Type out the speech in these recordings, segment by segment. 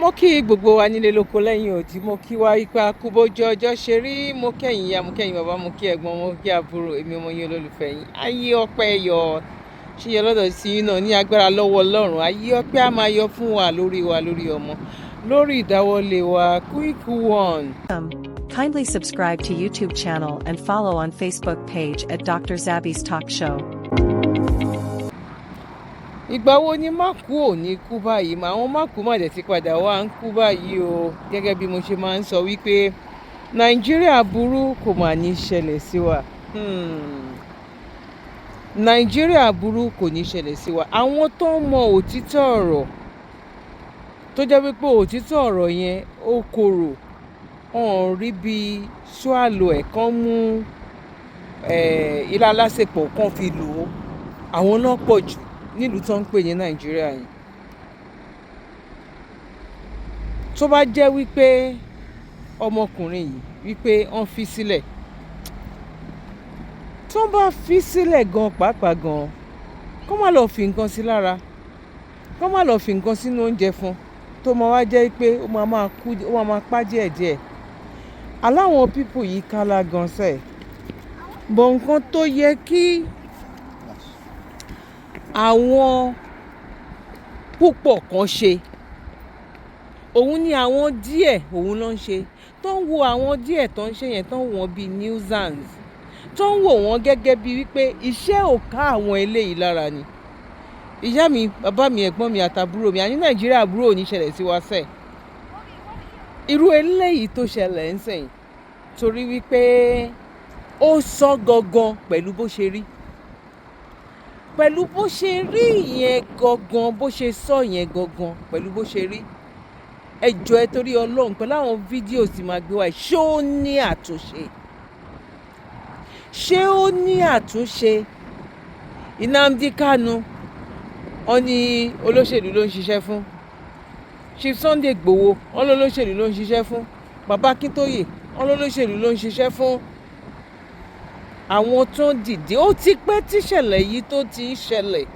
Mo kí gbogbo wa nílé lóko lẹ́yìn òdì, mo kí wa ipa kúbójú ọjọ́ ṣe rí, mo kẹ́yìn ìyá, mo kẹ́yìn bàbá, mo kí ẹ̀gbọ́n, mo kí àbúrò, èmi ọmọ yín olólùfẹ́ yín. Ayé ọpẹ́ yọ ṣíyẹ lọ́dọ̀ sí yín náà ní agbára lọ́wọ́ Ọlọ́run. Ayé ọpẹ́ á máa yọ fún wa lórí ọmọ, lórí ìdáwọ́lé wa. Quick one. Kindly subscribe to YouTube channel and follow on Facebook page at Dr. Zabby's Talk Show. Ìgbà wo ni mákù ò ní kú báyìí? Àwọn mákù má dẹ̀ ti padà wá ń kú báyìí o. Gẹ́gẹ́ bí mo ṣe máa ń sọ wípé Nàìjíríà burú kò mà ní ṣẹlẹ̀ sí wa. Nàìjíríà burú kò ní ṣẹlẹ̀ sí wa. Àwọn tó ń mọ òtítọ́ ọ̀rọ̀ tó jẹ́ wípé òtítọ́ ọ̀rọ̀ yẹn ó korò, wọn rí bí ṣọ́àlò ẹ̀ kan mú ilá lásèpọ̀ kan fi lò ó. Àwọn náà pọ̀ jù nílùú tó ń pè ní Nàìjíríà yìí. Tó bá jẹ́ wípé ọmọkùnrin yìí wípé wọ́n fi sílẹ̀, tó bá fi sílẹ̀ gan pàápàá gan, kó má lọ fi nǹkan sí lára, kó má lọ fi nǹkan sínú oúnjẹ fún, tó máa wá jẹ́ pé ó máa máa pa díẹ̀díẹ̀. Aláwọn pípù yìí kálá gan sẹ́ẹ̀. Bọ̀ nǹkan tó yẹ kí àwọn púpọ̀ kan ṣe, òun ni àwọn díẹ̀ òun ló ń ṣe, tó ń wo àwọn díẹ̀ tó ń ṣe yẹn, tó ń wọ́n bíi nuisance, tó ń wò wọ́n gẹ́gẹ́ bíi wípé iṣẹ́ ò ká àwọn eléyìí lára ni. Ìyá mi, bàbá mi, ẹ̀gbọ́n mi àtàbúrò mi, àní Nàìjíríà àbúrò ò ní ṣẹlẹ̀ sí wa sẹ́ẹ̀. Irú eléyìí tó ṣẹlẹ̀ ń sẹ̀yìn torí wípé ó sọ gangan pẹ̀lú bó ṣe rí. Pẹ̀lú bó ṣe rí yẹn gangan, bó ṣe sọ yẹn gangan, pẹ̀lú bó ṣe rí. Ẹ jọ̀ọ́ ẹ torí Ọlọ́run, pẹ̀lú àwọn fídíò tí máa gbé wá, ṣé ó ní àtúnṣe? Ṣé ó ní àtúnṣe? Nnamdi Kanu, wọ́n ní olóṣèlú ló ń ṣiṣẹ́ fún. Chief Sunday Igboho, wọ́n lólóṣèlú ló ń ṣiṣẹ́ fún. Bàbá Akíntóyè, wọ́n lólóṣèlú ló ń ṣiṣẹ́ fún. Àwọn tó ń dìde, ó ti pẹ́ tíṣẹ̀lẹ̀ yìí tó ti ń ṣẹlẹ̀.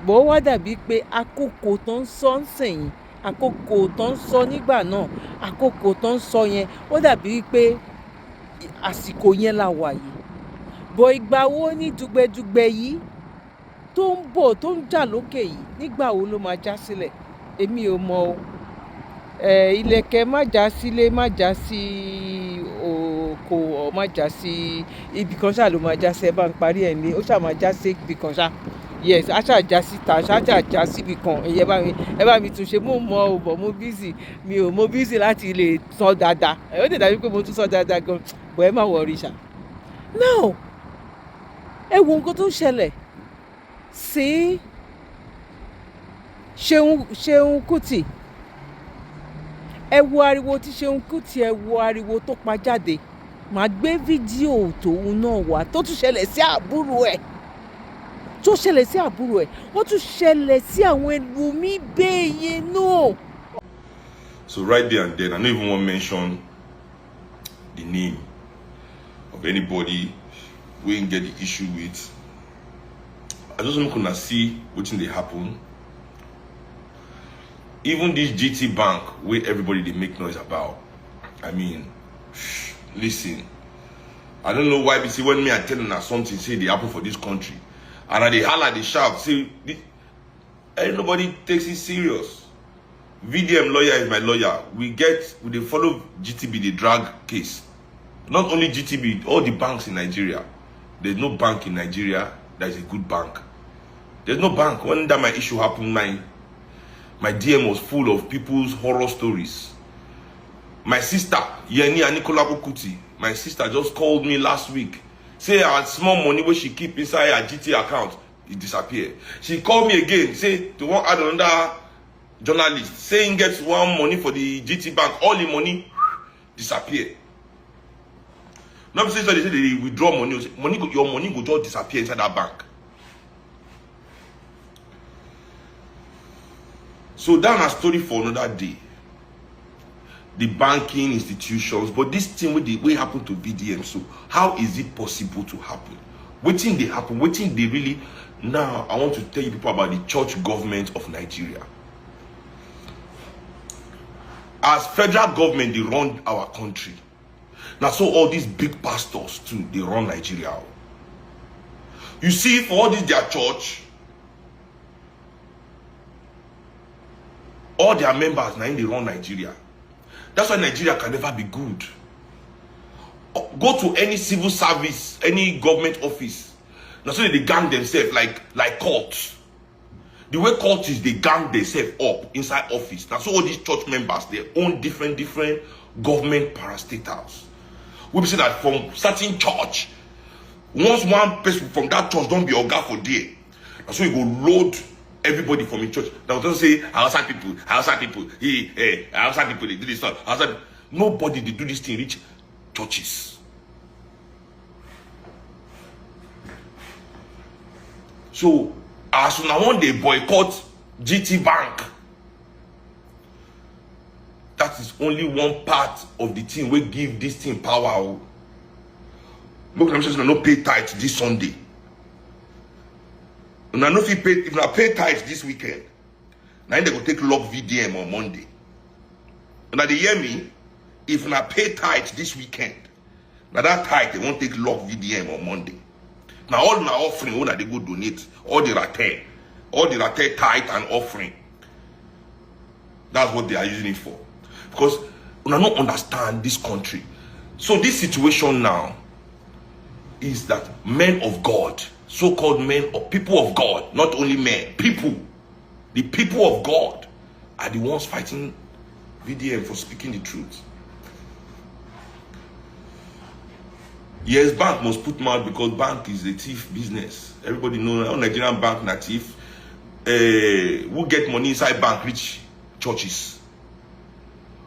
Bó wá dàbí pé àkókò tó ń sọ ń sẹ̀yìn, àkókò tó ń sọ nígbà náà, àkókò tó ń sọ yẹn, ó dàbí pé àsìkò yẹn la wà yìí. Bọ̀ ìgbà wo ní dùgbẹ̀dùgbẹ̀ yìí tó ń bọ̀, tó ń jà lókè yìí, nígbà wo ló máa já sílẹ̀? Èmi ò mọ̀ o. Ìlẹ̀kẹ̀ má já sílé, má já sí oko, ọ̀ má já sí ibì kan ṣáà ló máa já sí. Ẹ bá ń parí ẹ̀ ní, ó ṣáà máa já sí ibì kan ṣáà. Yes, a ṣáà já síta, ṣáà já sí ibì kan. Ẹ bá mi tún ṣe, mo mọ̀ ọ́ bọ̀, mo busy. Mo busy láti lè sọ dáadáa. Ó lè dàbí pé mo tún sọ dáadáa gan, bọ̀ ẹ má worry ṣá. Now, ẹ wo nǹkan tó ń ṣẹlẹ̀ sí Ṣeun Kútì. Ẹ wo ariwo tí Ṣeun Kútì, ẹ wo ariwo tó pa jáde. Màá gbé fídíò tòun náà wá tó tún ṣẹlẹ̀ sí àbúrò ẹ̀. Tó ṣẹlẹ̀ sí àbúrò ẹ̀. Ó tún ṣẹlẹ̀ sí àwọn ẹlòmíì bẹ́ẹ̀ yẹn náà. So right there and then, I don't even want to mention the name of anybody we can get the issue with. I just want to see wetin dey happen. Even this GT Bank, where everybody they make noise about. I mean, listen. I don't know why, but see, when me I tell them that something say they happen for this country, and they holler, they shout, say, ain't nobody takes it serious. VDM lawyer is my lawyer. We dey follow GTB, the drag case. Not only GTB, all the banks in Nigeria. There's no bank in Nigeria that is a good bank. There's no bank. When that my issue happened, my DM was full of people's horror stories. My sister, Yeni Anikola Kuti, my sister just called me last week. Say her small money where she keep inside her GT account, it disappeared. She called me again, say to want add another journalist, saying gets one money for the GT bank, all the money disappear. Now they say they withdraw money, your money will just disappear inside that bank. So that's a story for another day. The banking institutions, but this thing will happen to VDM. So how is it possible to happen? Waiting they happen, waiting they really. Now I want to tell you people about the church government of Nigeria. As federal government, they run our country. Now, so all these big pastors too, they run Nigeria. You see, for all this their church, all their members now they run Nigeria. That's why Nigeria can never be good. Go to any civil service, any government office. Now so they gang themselves like cults. The way cults is they gang themselves up inside office. Now so all these church members, they own different government parastatals. We say that from certain church, once one person from that church don't be oga for day, and so you go load everybody from the church. Now don't say outside people, outside people they do this stuff. Outside, nobody they do this thing reach churches. So as soon as one day boycott GT Bank, that is only one part of the thing we give this thing power. Look, I'm just not pay tithe this Sunday. And I know if I pay tithe this weekend, now they go take lock VDM on Monday. And they hear me, if I pay tithe this weekend, now that tithe they won't take lock VDM on Monday. Now all my offering, when they go donate, all the rate tithe and offering. That's what they are using it for. Because we don't understand this country. So this situation now is that men of God, so-called men or people of God, not only men, people, the people of God are the ones fighting VDM for speaking the truth. Yes, bank must put mouth because bank is a thief business. Everybody knows how Nigerian bank na thief. Who get money inside bank rich churches?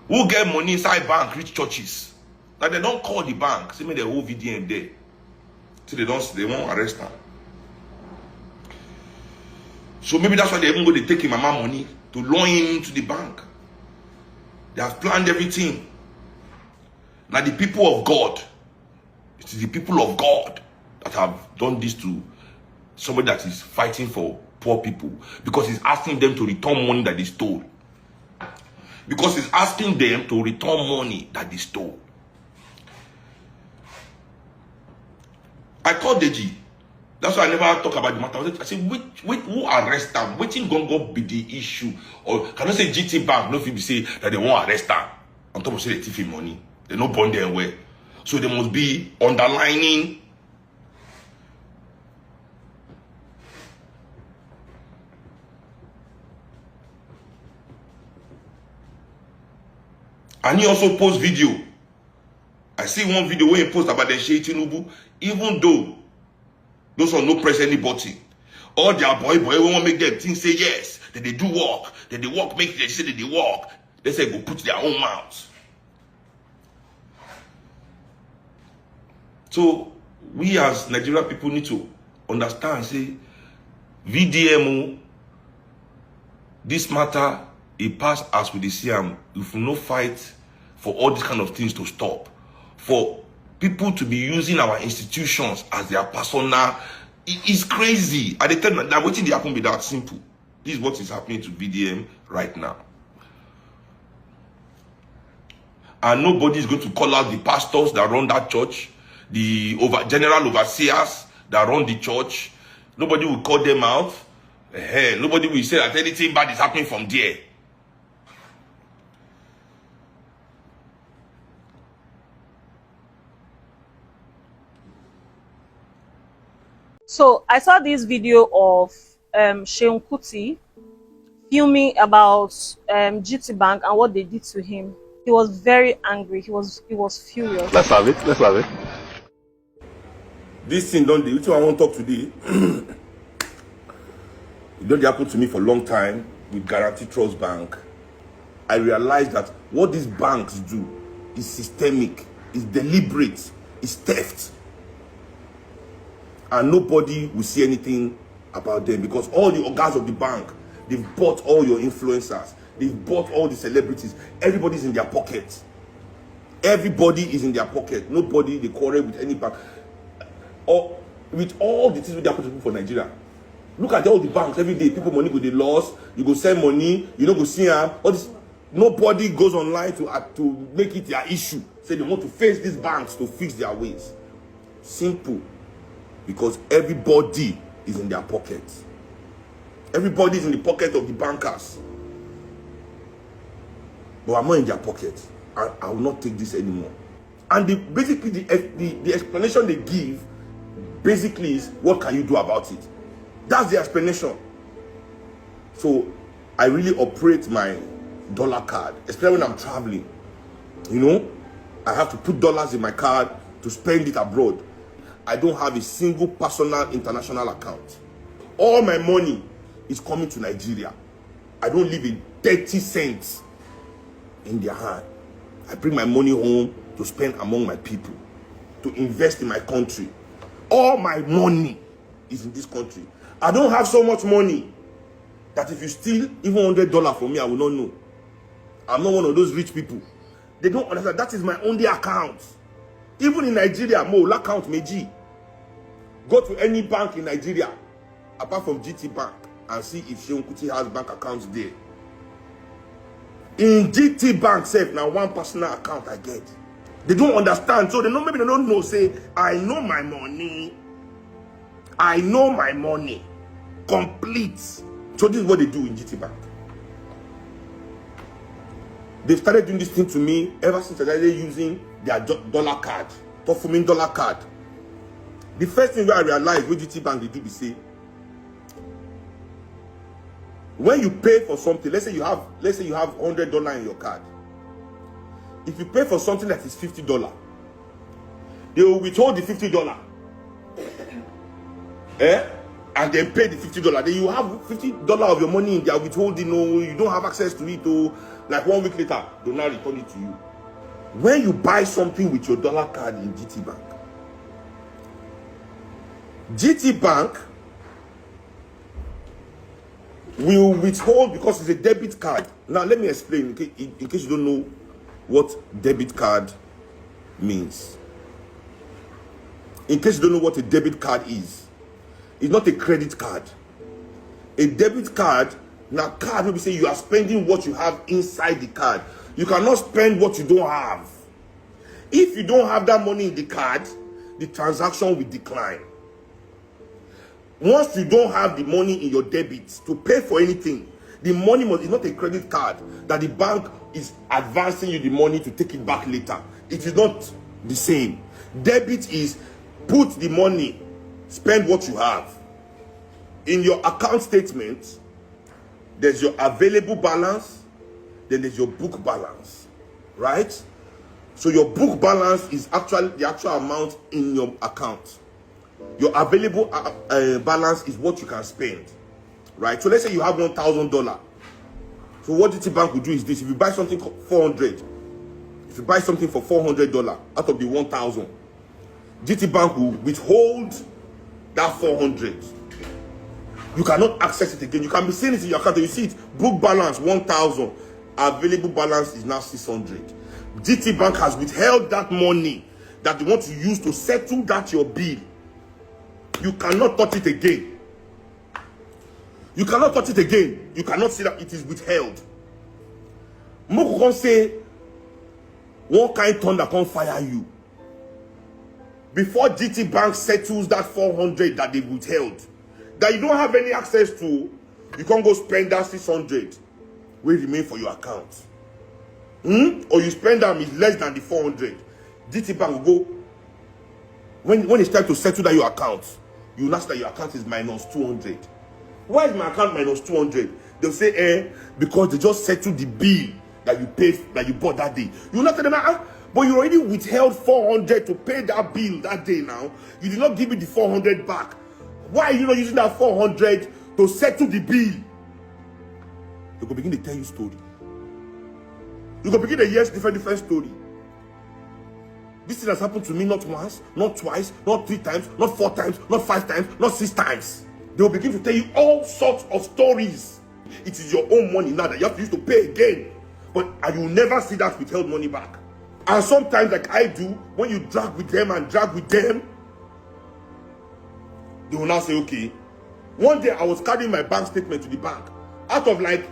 Who get money inside bank rich churches? Now they don't call the bank. Say me the whole VDM there. So they won't arrest them. So maybe that's why they even go to take him mama money to loan him to the bank. They have planned everything. Now the people of God, it is the people of God that have done this to somebody that is fighting for poor people, because he's asking them to return money that they stole. Because he's asking them to return money that they stole. I called Deji. That's why I never talk about the matter. I said, who arrest them? Waiting gonna be the issue. Or can I say GT Bank? No, if you say that they won't arrest them. On top of say they thief money, they no bond their way. So there must be underlining. And he also post video. I see one video where he post about the Shei Tinubu, even though those are no press any button. All their boy won't make them think say yes, that they do work, that they work, make they say that they work. They say go put their own mouths. So we as Nigerian people need to understand, say, VDMO, this matter, it pass as we see them. If we no fight for all these kind of things to stop, for people to be using our institutions as their persona, it is crazy. At the time that waiting to happen be that simple. This is what is happening to VDM right now. And nobody is going to call out the pastors that run that church, the general overseers that run the church. Nobody will call them out. Nobody will say that anything bad is happening from there. So I saw this video of Seun Kuti filming about GT Bank and what they did to him. He was very angry. He was furious. Let's have it. Let's have it. This thing don't do. Which one I want to talk today? It don't happen to me for a long time with Guarantee Trust Bank. I realized that what these banks do is systemic, is deliberate, is theft. And nobody will see anything about them because all the organs of the bank, they've bought all your influencers, they've bought all the celebrities. Everybody's in their pocket. Everybody is in their pocket. Nobody they quarrel with any bank. Or with all the things that happen to people for Nigeria. Look at all the banks every day. People money go they lost. You go send money. You don't go see them. All this. Nobody goes online to make it their issue. Say they want to face these banks to fix their ways. Simple. Because everybody is in their pockets. Everybody is in the pocket of the bankers. But I'm not in their pocket. I will not take this anymore. And basically the explanation they give basically is, what can you do about it? That's the explanation. So I really operate my dollar card, especially when I'm traveling. You know, I have to put dollars in my card to spend it abroad. I don't have a single personal international account. All my money is coming to Nigeria. I don't leave a 30 cents in their hand. I bring my money home to spend among my people, to invest in my country. All my money is in this country. I don't have so much money that if you steal even $100 from me, I will not know. I'm not one of those rich people. They don't understand. That is my only account. Even in Nigeria, mo account meji. Go to any bank in Nigeria, apart from GT Bank, and see if Seun Kuti has bank accounts there. In GT Bank self, now one personal account I get. They don't understand, so maybe they don't know. Say, I know my money. I know my money. Complete. So this is what they do in GT Bank. They started doing this thing to me ever since I started using their dollar card, performing dollar card. The first thing I realized with GT Bank they do is say, when you pay for something, let's say you have $100 in your card. If you pay for something that is $50, they will withhold the $50. And then pay the $50. Then you have $50 of your money in there withholding. No, you don't have access to it. Oh, like 1 week later, they'll now return it to you. When you buy something with your dollar card in GT Bank will withhold, because it's a debit card. Now let me explain in case you don't know what debit card means. In case you don't know what a debit card is, it's not a credit card. A debit card, now card will be say you are spending what you have inside the card. You cannot spend what you don't have. If you don't have that money in the card, the transaction will decline. Once you don't have the money in your debit to pay for anything, the money is not a credit card that the bank is advancing you the money to take it back later. It is not the same. Debit is put the money, spend what you have. In your account statement, there's your available balance, then there's your book balance, right? So your book balance is actually the actual amount in your account. Your available balance is what you can spend, right? So let's say you have $1,000. So what GT Bank will do is this: if you buy something for $400, if you buy something for $400 out of the 1,000, GT Bank will withhold that 400. You cannot access it again. You can be seeing it in your account. You see it, book balance 1,000, available balance is now 600. GT Bank has withheld that money that you want to use to settle that your bill. You cannot touch it again. You cannot touch it again. You cannot see that it is withheld. Moko can say, one kind thunder can fire you. Before GT Bank settles that 400 that they withheld, that you don't have any access to, you can't go spend that 600 will remain for your account. Or you spend them is less than the 400. GT Bank will go, when it's time to settle that your account, you will ask that your account is minus 200. Why is my account minus 200? They'll say, because they just settled the bill that you paid, that you bought that day. You will not tell them, but you already withheld 400 to pay that bill that day now. You did not give me the 400 back. Why are you not using that 400 to settle the bill? They will begin to tell you story. You will begin to hear different story. This thing has happened to me not once, not twice, not 3 times, not 4 times, not 5 times, not 6 times. They will begin to tell you all sorts of stories. It is your own money now that you have to use to pay again. And you will never see that withheld money back. And sometimes, like I do, when you drag with them, they will now say, okay. One day I was carrying my bank statement to the bank. Out of like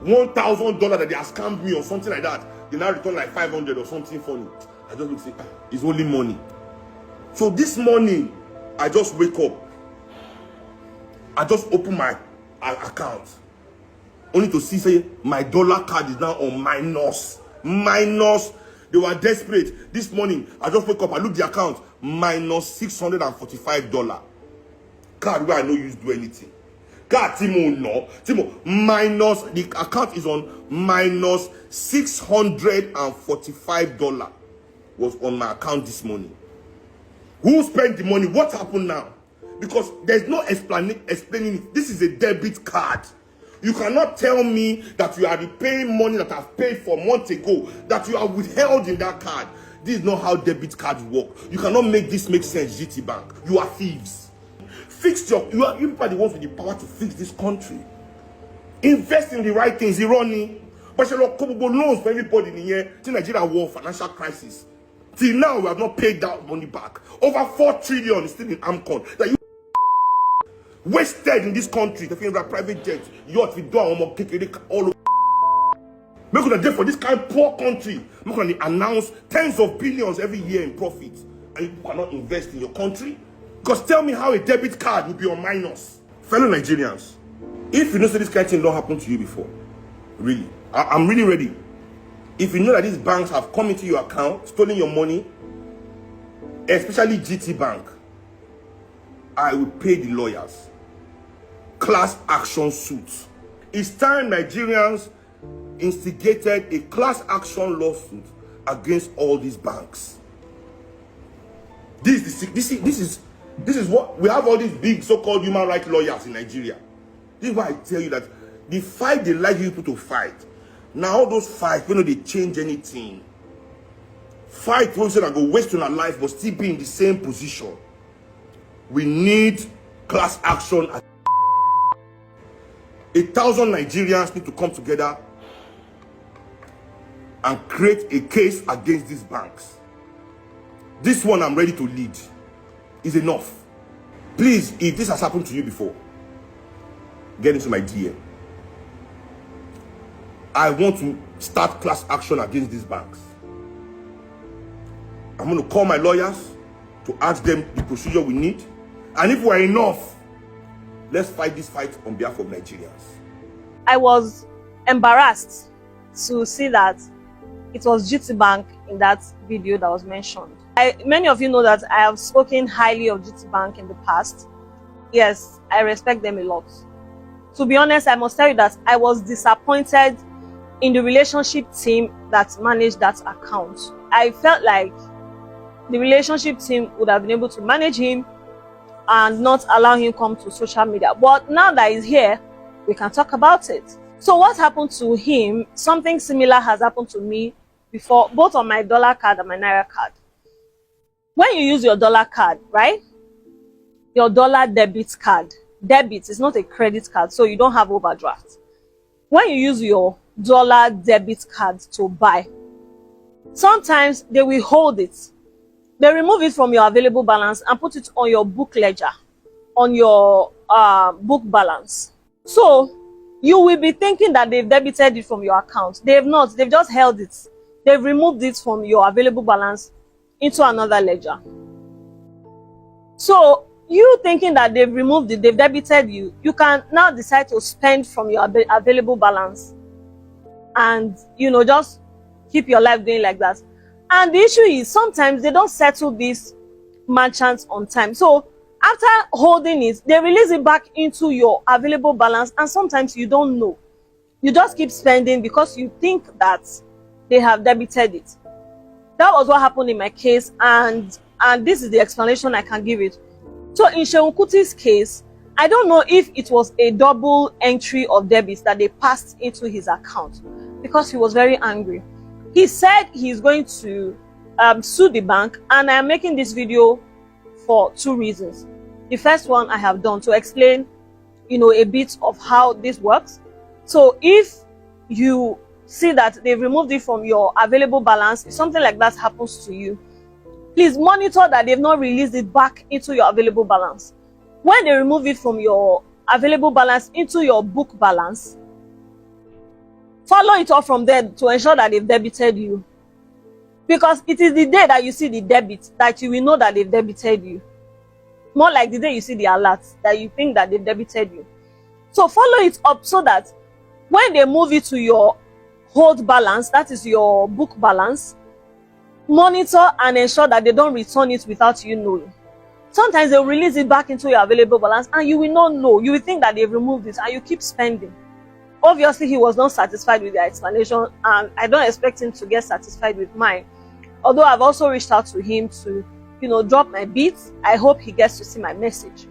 $1,000 that they have scammed me or something like that. They now return like 500 or something funny. I just look say, it's only money. So this morning, I just wake up. I just open my account. Only to see, say, my dollar card is now on minus. Minus. They were desperate. This morning, I just wake up, I look the account, minus $645. Card where I no use do anything. Card Timo no. Timo, minus, the account is on minus $645 was on my account this morning. Who spent the money? What happened now? Because there's no explaining it. This is a debit card. You cannot tell me that you are repaying money that I've paid for months ago, that you are withheld in that card. This is not how debit cards work. You cannot make this make sense, GT Bank. You are thieves. Fix you are the ones with the power to fix this country. Invest in the right things, Irony. But you know, loans for everybody in here. Till Nigeria war, financial crisis. Till now, we have not paid that money back. Over 4 trillion is still in AMCON. That you wasted in this country. The thing that private jets, yacht, we do all over. Make a day for this kind of poor country. Make gonna announce tens of billions every year in profit, and you cannot invest in your country. Because tell me how a debit card will be on minus. Fellow Nigerians, if you know that this kind of thing don't happen to you before, really, I'm really ready. If you know that these banks have come into your account, stolen your money, especially GT Bank, I will pay the lawyers. Class action suits. It's time Nigerians instigated a class action lawsuit against all these banks. This is what we have, all these big so-called human rights lawyers in Nigeria. This is why I tell you that the fight they like people to fight. Now all those fights, you know, they change anything. Fight won't say that go waste on our life but still be in the same position. We need class action. 1,000 Nigerians need to come together and create a case against these banks. This one I'm ready to lead. Is enough. Please, if this has happened to you before, get into my DM. I want to start class action against these banks. I'm going to call my lawyers to ask them the procedure we need. And if we're enough, let's fight this fight on behalf of Nigerians. I was embarrassed to see that it was GT Bank in that video that was mentioned. Many of you know that I have spoken highly of GT Bank in the past. Yes, I respect them a lot. To be honest, I must tell you that I was disappointed in the relationship team that managed that account. I felt like the relationship team would have been able to manage him and not allow him come to social media. But now that he's here, we can talk about it. So what happened to him? Something similar has happened to me before, both on my dollar card and my Naira card. When you use your dollar card, right? Your dollar debit card. Debit is not a credit card, so you don't have overdraft. When you use your dollar debit card to buy, sometimes they will hold it. They remove it from your available balance and put it on your book ledger, on your book balance. So you will be thinking that they've debited it from your account. They have not. They've just held it. They've removed it from your available balance into another ledger. So you thinking that they've removed it, they've debited you, you can now decide to spend from your available balance and, you know, just keep your life going like that. And the issue is sometimes they don't settle these merchants on time. So after holding it, they release it back into your available balance, and sometimes you don't know. You just keep spending because you think that they have debited it. That was what happened in my case, and this is the explanation I can give it. So in Seun Kuti's case, I don't know if it was a double entry of debits that they passed into his account because he was very angry. He said he's going to sue the bank, and I am making this video for 2 reasons. The first one I have done to explain, you know, a bit of how this works. So if you see that they've removed it from your available balance, if something like that happens to you, please monitor that they've not released it back into your available balance. When they remove it from your available balance into your book balance, follow it up from there to ensure that they've debited you. Because it is the day that you see the debit that you will know that they've debited you. More like the day you see the alert that you think that they've debited you. So follow it up so that when they move it to your hold balance, that is your book balance, monitor and ensure that they don't return it without you knowing. Sometimes they'll release it back into your available balance and you will not know. You will think that they've removed it and you keep spending. Obviously, he was not satisfied with the explanation and I don't expect him to get satisfied with mine. Although I've also reached out to him to, drop my beats. I hope he gets to see my message.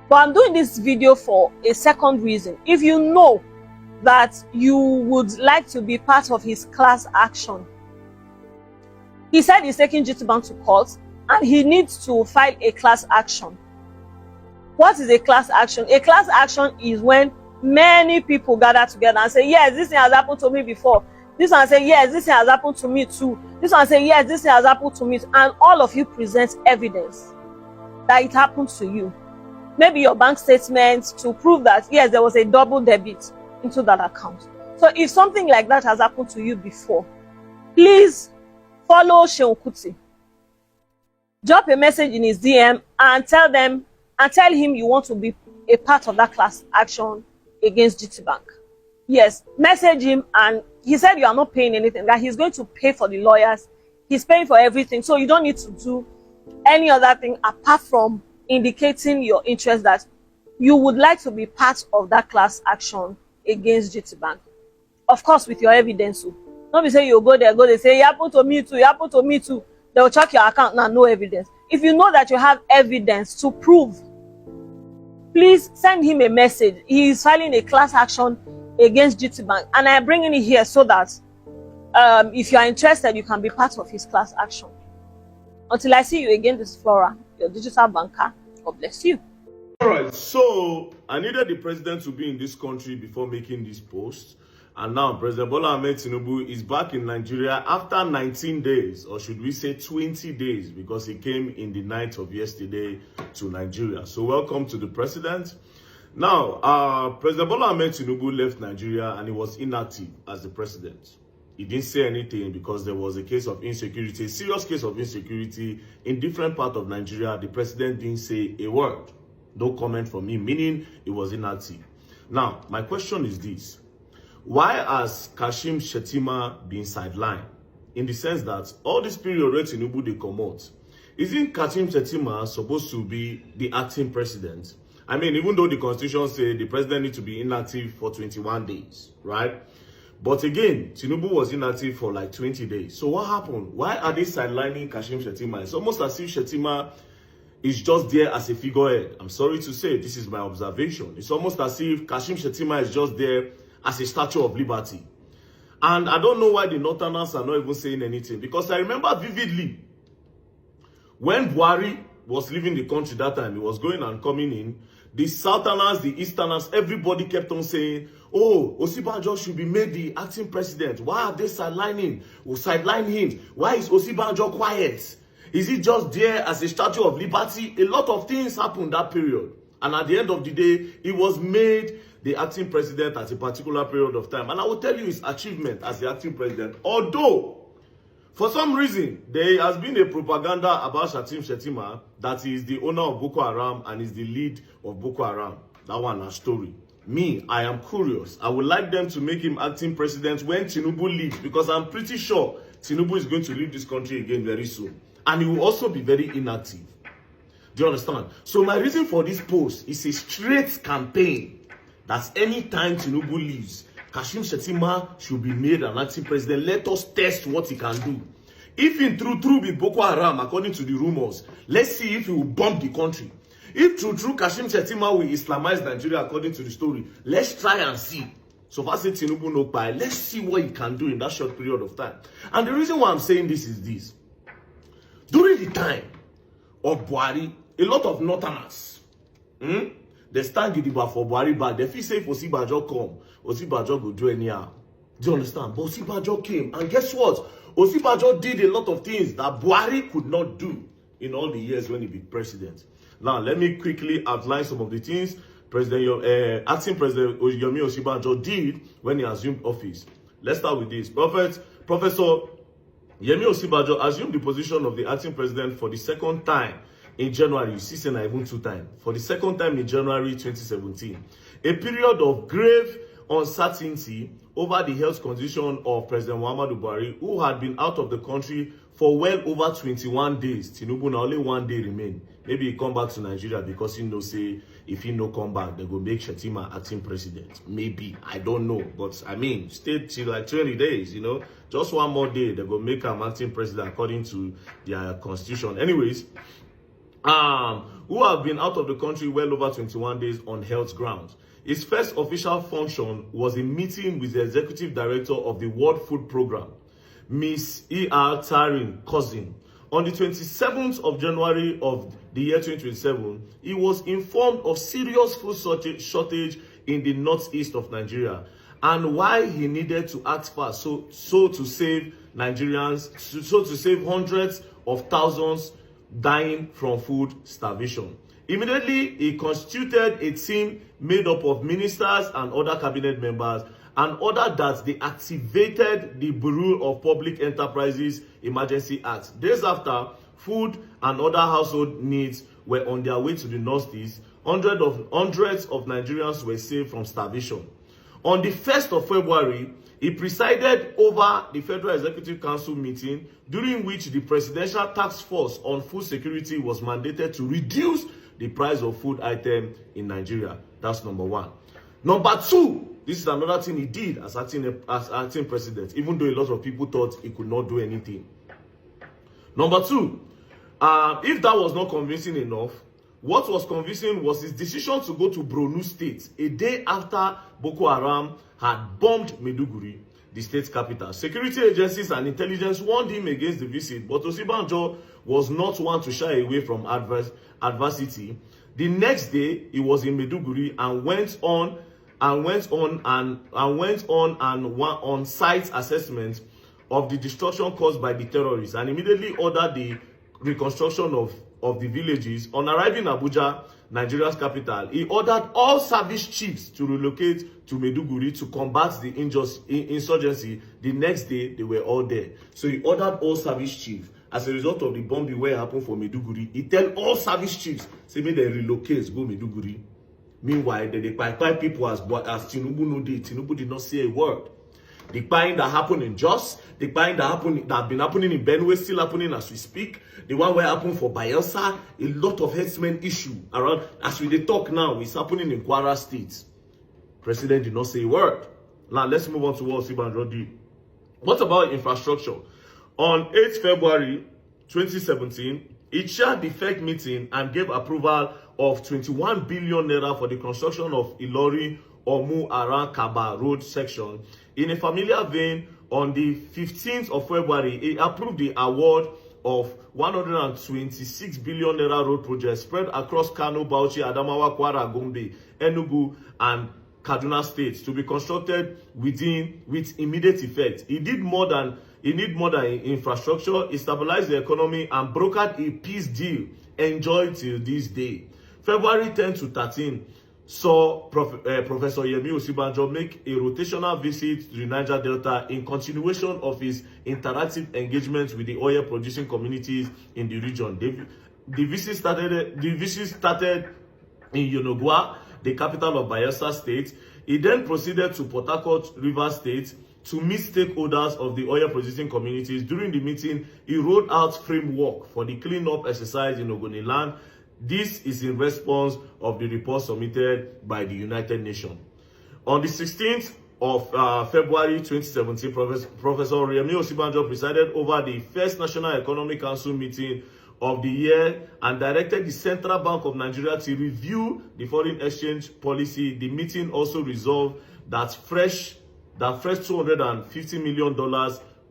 But I'm doing this video for a second reason. If you know that you would like to be part of his class action, he said he's taking GTBank to court and he needs to file a class action. What is a class action? A class action is when many people gather together and say, yes, this thing has happened to me before. This one say, yes, this thing has happened to me too. This one say, yes, this thing has happened to me too. And all of you present evidence that it happened to you. Maybe your bank statement to prove that, yes, there was a double debit into that account. So if something like that has happened to you before, please follow Seun Kuti. Drop a message in his DM and tell him you want to be a part of that class action against GTBank. Yes, message him, and he said you are not paying anything, that he's going to pay for the lawyers. He's paying for everything. So you don't need to do any other thing apart from indicating your interest that you would like to be part of that class action against GTBank. Of course, with your evidence. Don't be saying you go there, they say, it happened to me too, it happened to me too. They'll check your account now, no evidence. If you know that you have evidence to prove, please send him a message. He is filing a class action against GTBank. And I am bringing it here so that if you are interested, you can be part of his class action. Until I see you again, this is Flora, your digital banker. God bless you. All right, so I needed the president to be in this country before making this post. And now President Bola Ahmed Tinubu is back in Nigeria after 19 days, or should we say 20 days, because he came in the night of yesterday to Nigeria. So welcome to the president. Now, President Bola Ahmed Tinubu left Nigeria and he was inactive as the president. He didn't say anything because there was a case of insecurity, a serious case of insecurity in different parts of Nigeria. The president didn't say a word. No comment from him, meaning he was inactive. Now, my question is this. Why has Kashim Shettima been sidelined? In the sense that all this period where Tinubu they come out, isn't Kashim Shettima supposed to be the acting president? I mean, even though the constitution says the president needs to be inactive for 21 days, right? But again, Tinubu was inactive for like 20 days. So what happened? Why are they sidelining Kashim Shettima? It's almost as if Shettima is just there as a figurehead. I'm sorry to say, this is my observation. It's almost as if Kashim Shettima is just there as a statue of liberty. And I don't know why the Northerners are not even saying anything. Because I remember vividly, when Buhari was leaving the country that time, he was going and coming in, the Southerners, the Easterners, everybody kept on saying, oh, Osibanjo should be made the acting president. Why are they sidelining? Sideline him. Why is Osibanjo quiet? Is he just there as a statue of liberty? A lot of things happened that period. And at the end of the day, he was made the acting president at a particular period of time. And I will tell you his achievement as the acting president. Although, for some reason, there has been a propaganda about Kashim Shettima that he is the owner of Boko Haram and is the lead of Boko Haram. That one a story. Me, I am curious. I would like them to make him acting president when Tinubu leaves, because I'm pretty sure Tinubu is going to leave this country again very soon. And he will also be very inactive. Do you understand? So my reason for this post is a straight campaign that anytime Tinubu leaves, Kashim Shettima should be made an acting president. Let us test what he can do. If in true with Boko Haram, according to the rumors, let's see if he will bomb the country. If true Kashim Shettima will Islamize Nigeria according to the story, let's try and see. So far say Tinubu no buy, let's see what he can do in that short period of time. And the reason why I'm saying this is this. During the time of Buhari, a lot of Northerners, they stand gidigba for Buhari, but they feel say if Osibanjo come, Osibanjo will do anyhow. Do you understand? But Osibanjo came, and guess what? Osibanjo did a lot of things that Buhari could not do in all the years when he became president. Now, let me quickly outline some of the things acting President Yomi Osibanjo did when he assumed office. Let's start with this. Professor Yemi Osinbajo assumed the position of the acting president for the second time in January. You see, say na even 2 times. For the second time in January 2017. A period of grave uncertainty over the health condition of President Muhammadu Buhari, who had been out of the country for well over 21 days. Tinubu now only 1 day remain. Maybe he come back to Nigeria because he know say if he no come back, they go make Shetima acting president. Maybe. I don't know. But I mean, stay till like 20 days, you know. Just 1 more day, they go make him acting president according to their constitution. Anyways, who have been out of the country well over 21 days on health grounds. His first official function was a meeting with the executive director of the World Food Program, Ms. E.R. Tarin Cousin. On the 27th of January of the year 2027, he was informed of serious food shortage in the northeast of Nigeria and why he needed to act fast so to save Nigerians, so to save hundreds of thousands dying from food starvation. Immediately, he constituted a team made up of ministers and other cabinet members and ordered that they activated the Bureau of Public Enterprises Emergency Act. Days after, food and other household needs were on their way to the northeast. Hundreds of Nigerians were saved from starvation. On the 1st of February, he presided over the Federal Executive Council meeting, during which the Presidential Task Force on Food Security was mandated to reduce the price of food items in Nigeria. That's number 1. Number 2, this is another thing he did as acting president, even though a lot of people thought he could not do anything. Number 2, if that was not convincing enough, what was convincing was his decision to go to Borno State a day after Boko Haram had bombed Maiduguri, the state capital. Security agencies and intelligence warned him against the visit, but Osinbajo was not one to shy away from adversity. The next day, he was in Maiduguri and went on site assessment of the destruction caused by the terrorists and immediately ordered the reconstruction of the villages. On arriving in Abuja, Nigeria's capital, he ordered all service chiefs to relocate to Maiduguri to combat the insurgency. The next day, they were all there. So he ordered all service chiefs. As a result of the bombing where happened for Maiduguri, he tell all service chiefs, say, may they relocate, go Maiduguri. Meanwhile, they buy people as Tinubu no did. Tinubu did not say a word. The buying that happened in Jos, the buying that have been happening in Benue, still happening as we speak. The one where happened for Bayelsa, a lot of herdsmen issue around. As we talk now, it's happening in Kwara State. President did not say a word. Now let's move on to what Osinbajo did. What about infrastructure? On 8th February 2017, he chaired the FEC meeting and gave approval of 21 billion naira for the construction of Ilori Omu Aran Kaba road section. In a familiar vein, on the 15th of February, he approved the award of 126 billion naira road projects spread across Kano, Bauchi, Adamawa, Kwara, Gombe, Enugu, and Kaduna states to be constructed with immediate effect. He need more than infrastructure. He stabilized the economy and brokered a peace deal enjoyed till this day. February 10 to 13 saw Professor Yemi Osinbajo make a rotational visit to the Niger Delta in continuation of his interactive engagement with the oil-producing communities in the region. The visit started in Yonogwa, the capital of Bayelsa State. He then proceeded to Port Harcourt, Rivers State, to meet stakeholders of the oil-producing communities. During the meeting, he rolled out framework for the clean-up exercise in Ogoniland. This is in response of the report submitted by the United Nations. On the 16th of February 2017, Professor Yemi Osinbajo presided over the first National Economic Council meeting of the year and directed the Central Bank of Nigeria to review the foreign exchange policy. The meeting also resolved that fresh $250 million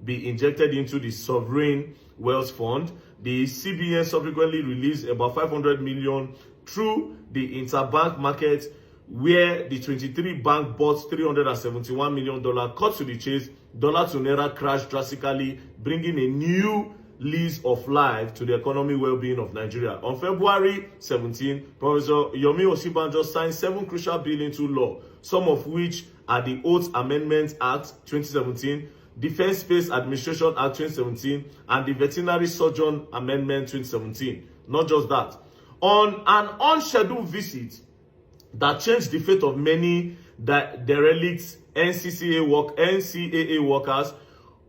be injected into the Sovereign Wealth Fund. The CBN subsequently released about 500 million through the interbank market, where the 23 bank bought $371 million. Cut to the chase, dollar to naira crashed drastically, bringing a new lease of life to the economic well-being of Nigeria. On February 17, Professor Yemi Osinbajo signed 7 crucial bills into law, some of which are the Oath Amendment Act 2017, Defense Space Administration Act 2017, and the Veterinary Surgeon Amendment 2017. Not just that. On an unscheduled visit that changed the fate of many derelict NCAA workers,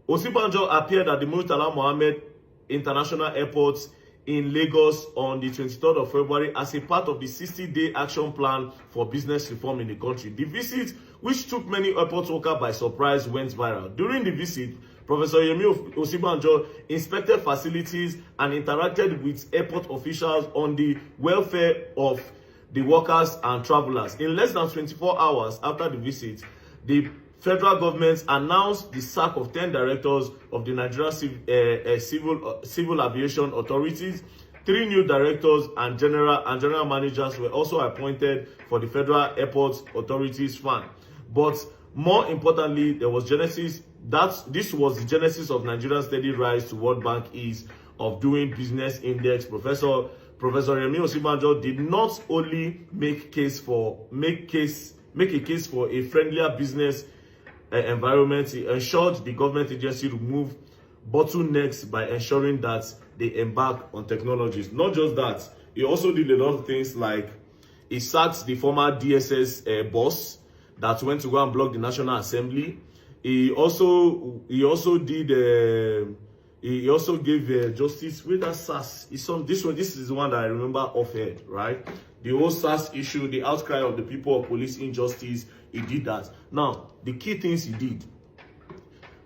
Osinbajo appeared at the Murtala Mohammed International Airport in Lagos on the 23rd of February as a part of the 60-day action plan for business reform in the country. The visit, which took many airport workers by surprise, went viral. During the visit, Professor Yemi Osinbajo inspected facilities and interacted with airport officials on the welfare of the workers and travelers. In less than 24 hours after the visit, the federal government announced the sack of 10 directors of the Nigeria Civil Aviation Authorities. 3 new directors and general managers were also appointed for the Federal Airport Authorities Fund. But more importantly, this was the genesis of Nigeria's steady rise to World Bank Ease of Doing Business Index. Professor Yemi Osinbajo did not only make a case for a friendlier business environment, he ensured the government agency remove bottlenecks by ensuring that they embark on technologies. Not just that, he also did a lot of things like he sacked the former DSS boss that went to go and block the National Assembly. He also gave justice with that SAS. This is the one that I remember offhand, right? The whole SAS issue, the outcry of the people of police injustice, he did that. Now, the key things he did.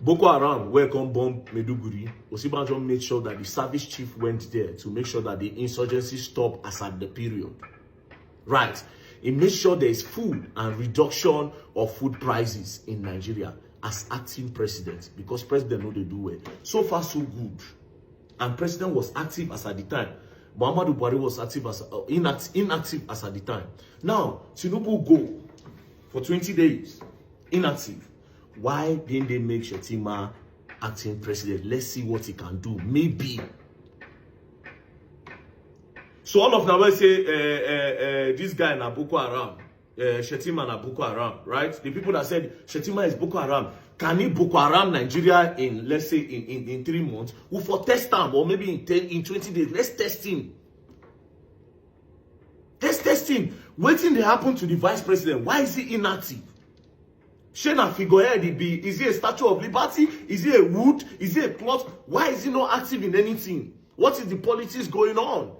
Boko Haram, where come bomb Meduguri, Osinbajo made sure that the service chief went there to make sure that the insurgency stopped as at the period. Right. He made sure there is food and reduction of food prices in Nigeria as acting president, because president know they do well. So far, so good. And president was active as at the time. Muhammadu Buhari was active as inactive as at the time. Now, Tinubu go for 20 days, inactive. Why didn't they make Shettima acting president? Let's see what he can do. Maybe. So all of them will say, this guy na Boko Haram, Shettima na Boko Haram, right? The people that said Shettima is Boko Haram, can he Boko Haram Nigeria in, let's say, in 3 months? We'll for test time, or maybe in 20 days. Let's test him. Let's test him. Waiting to happen to the vice president. Why is he inactive? Shena figurehead, is he a Statue of Liberty? Is he a wood? Is he a cloth? Why is he not active in anything? What is the politics going on?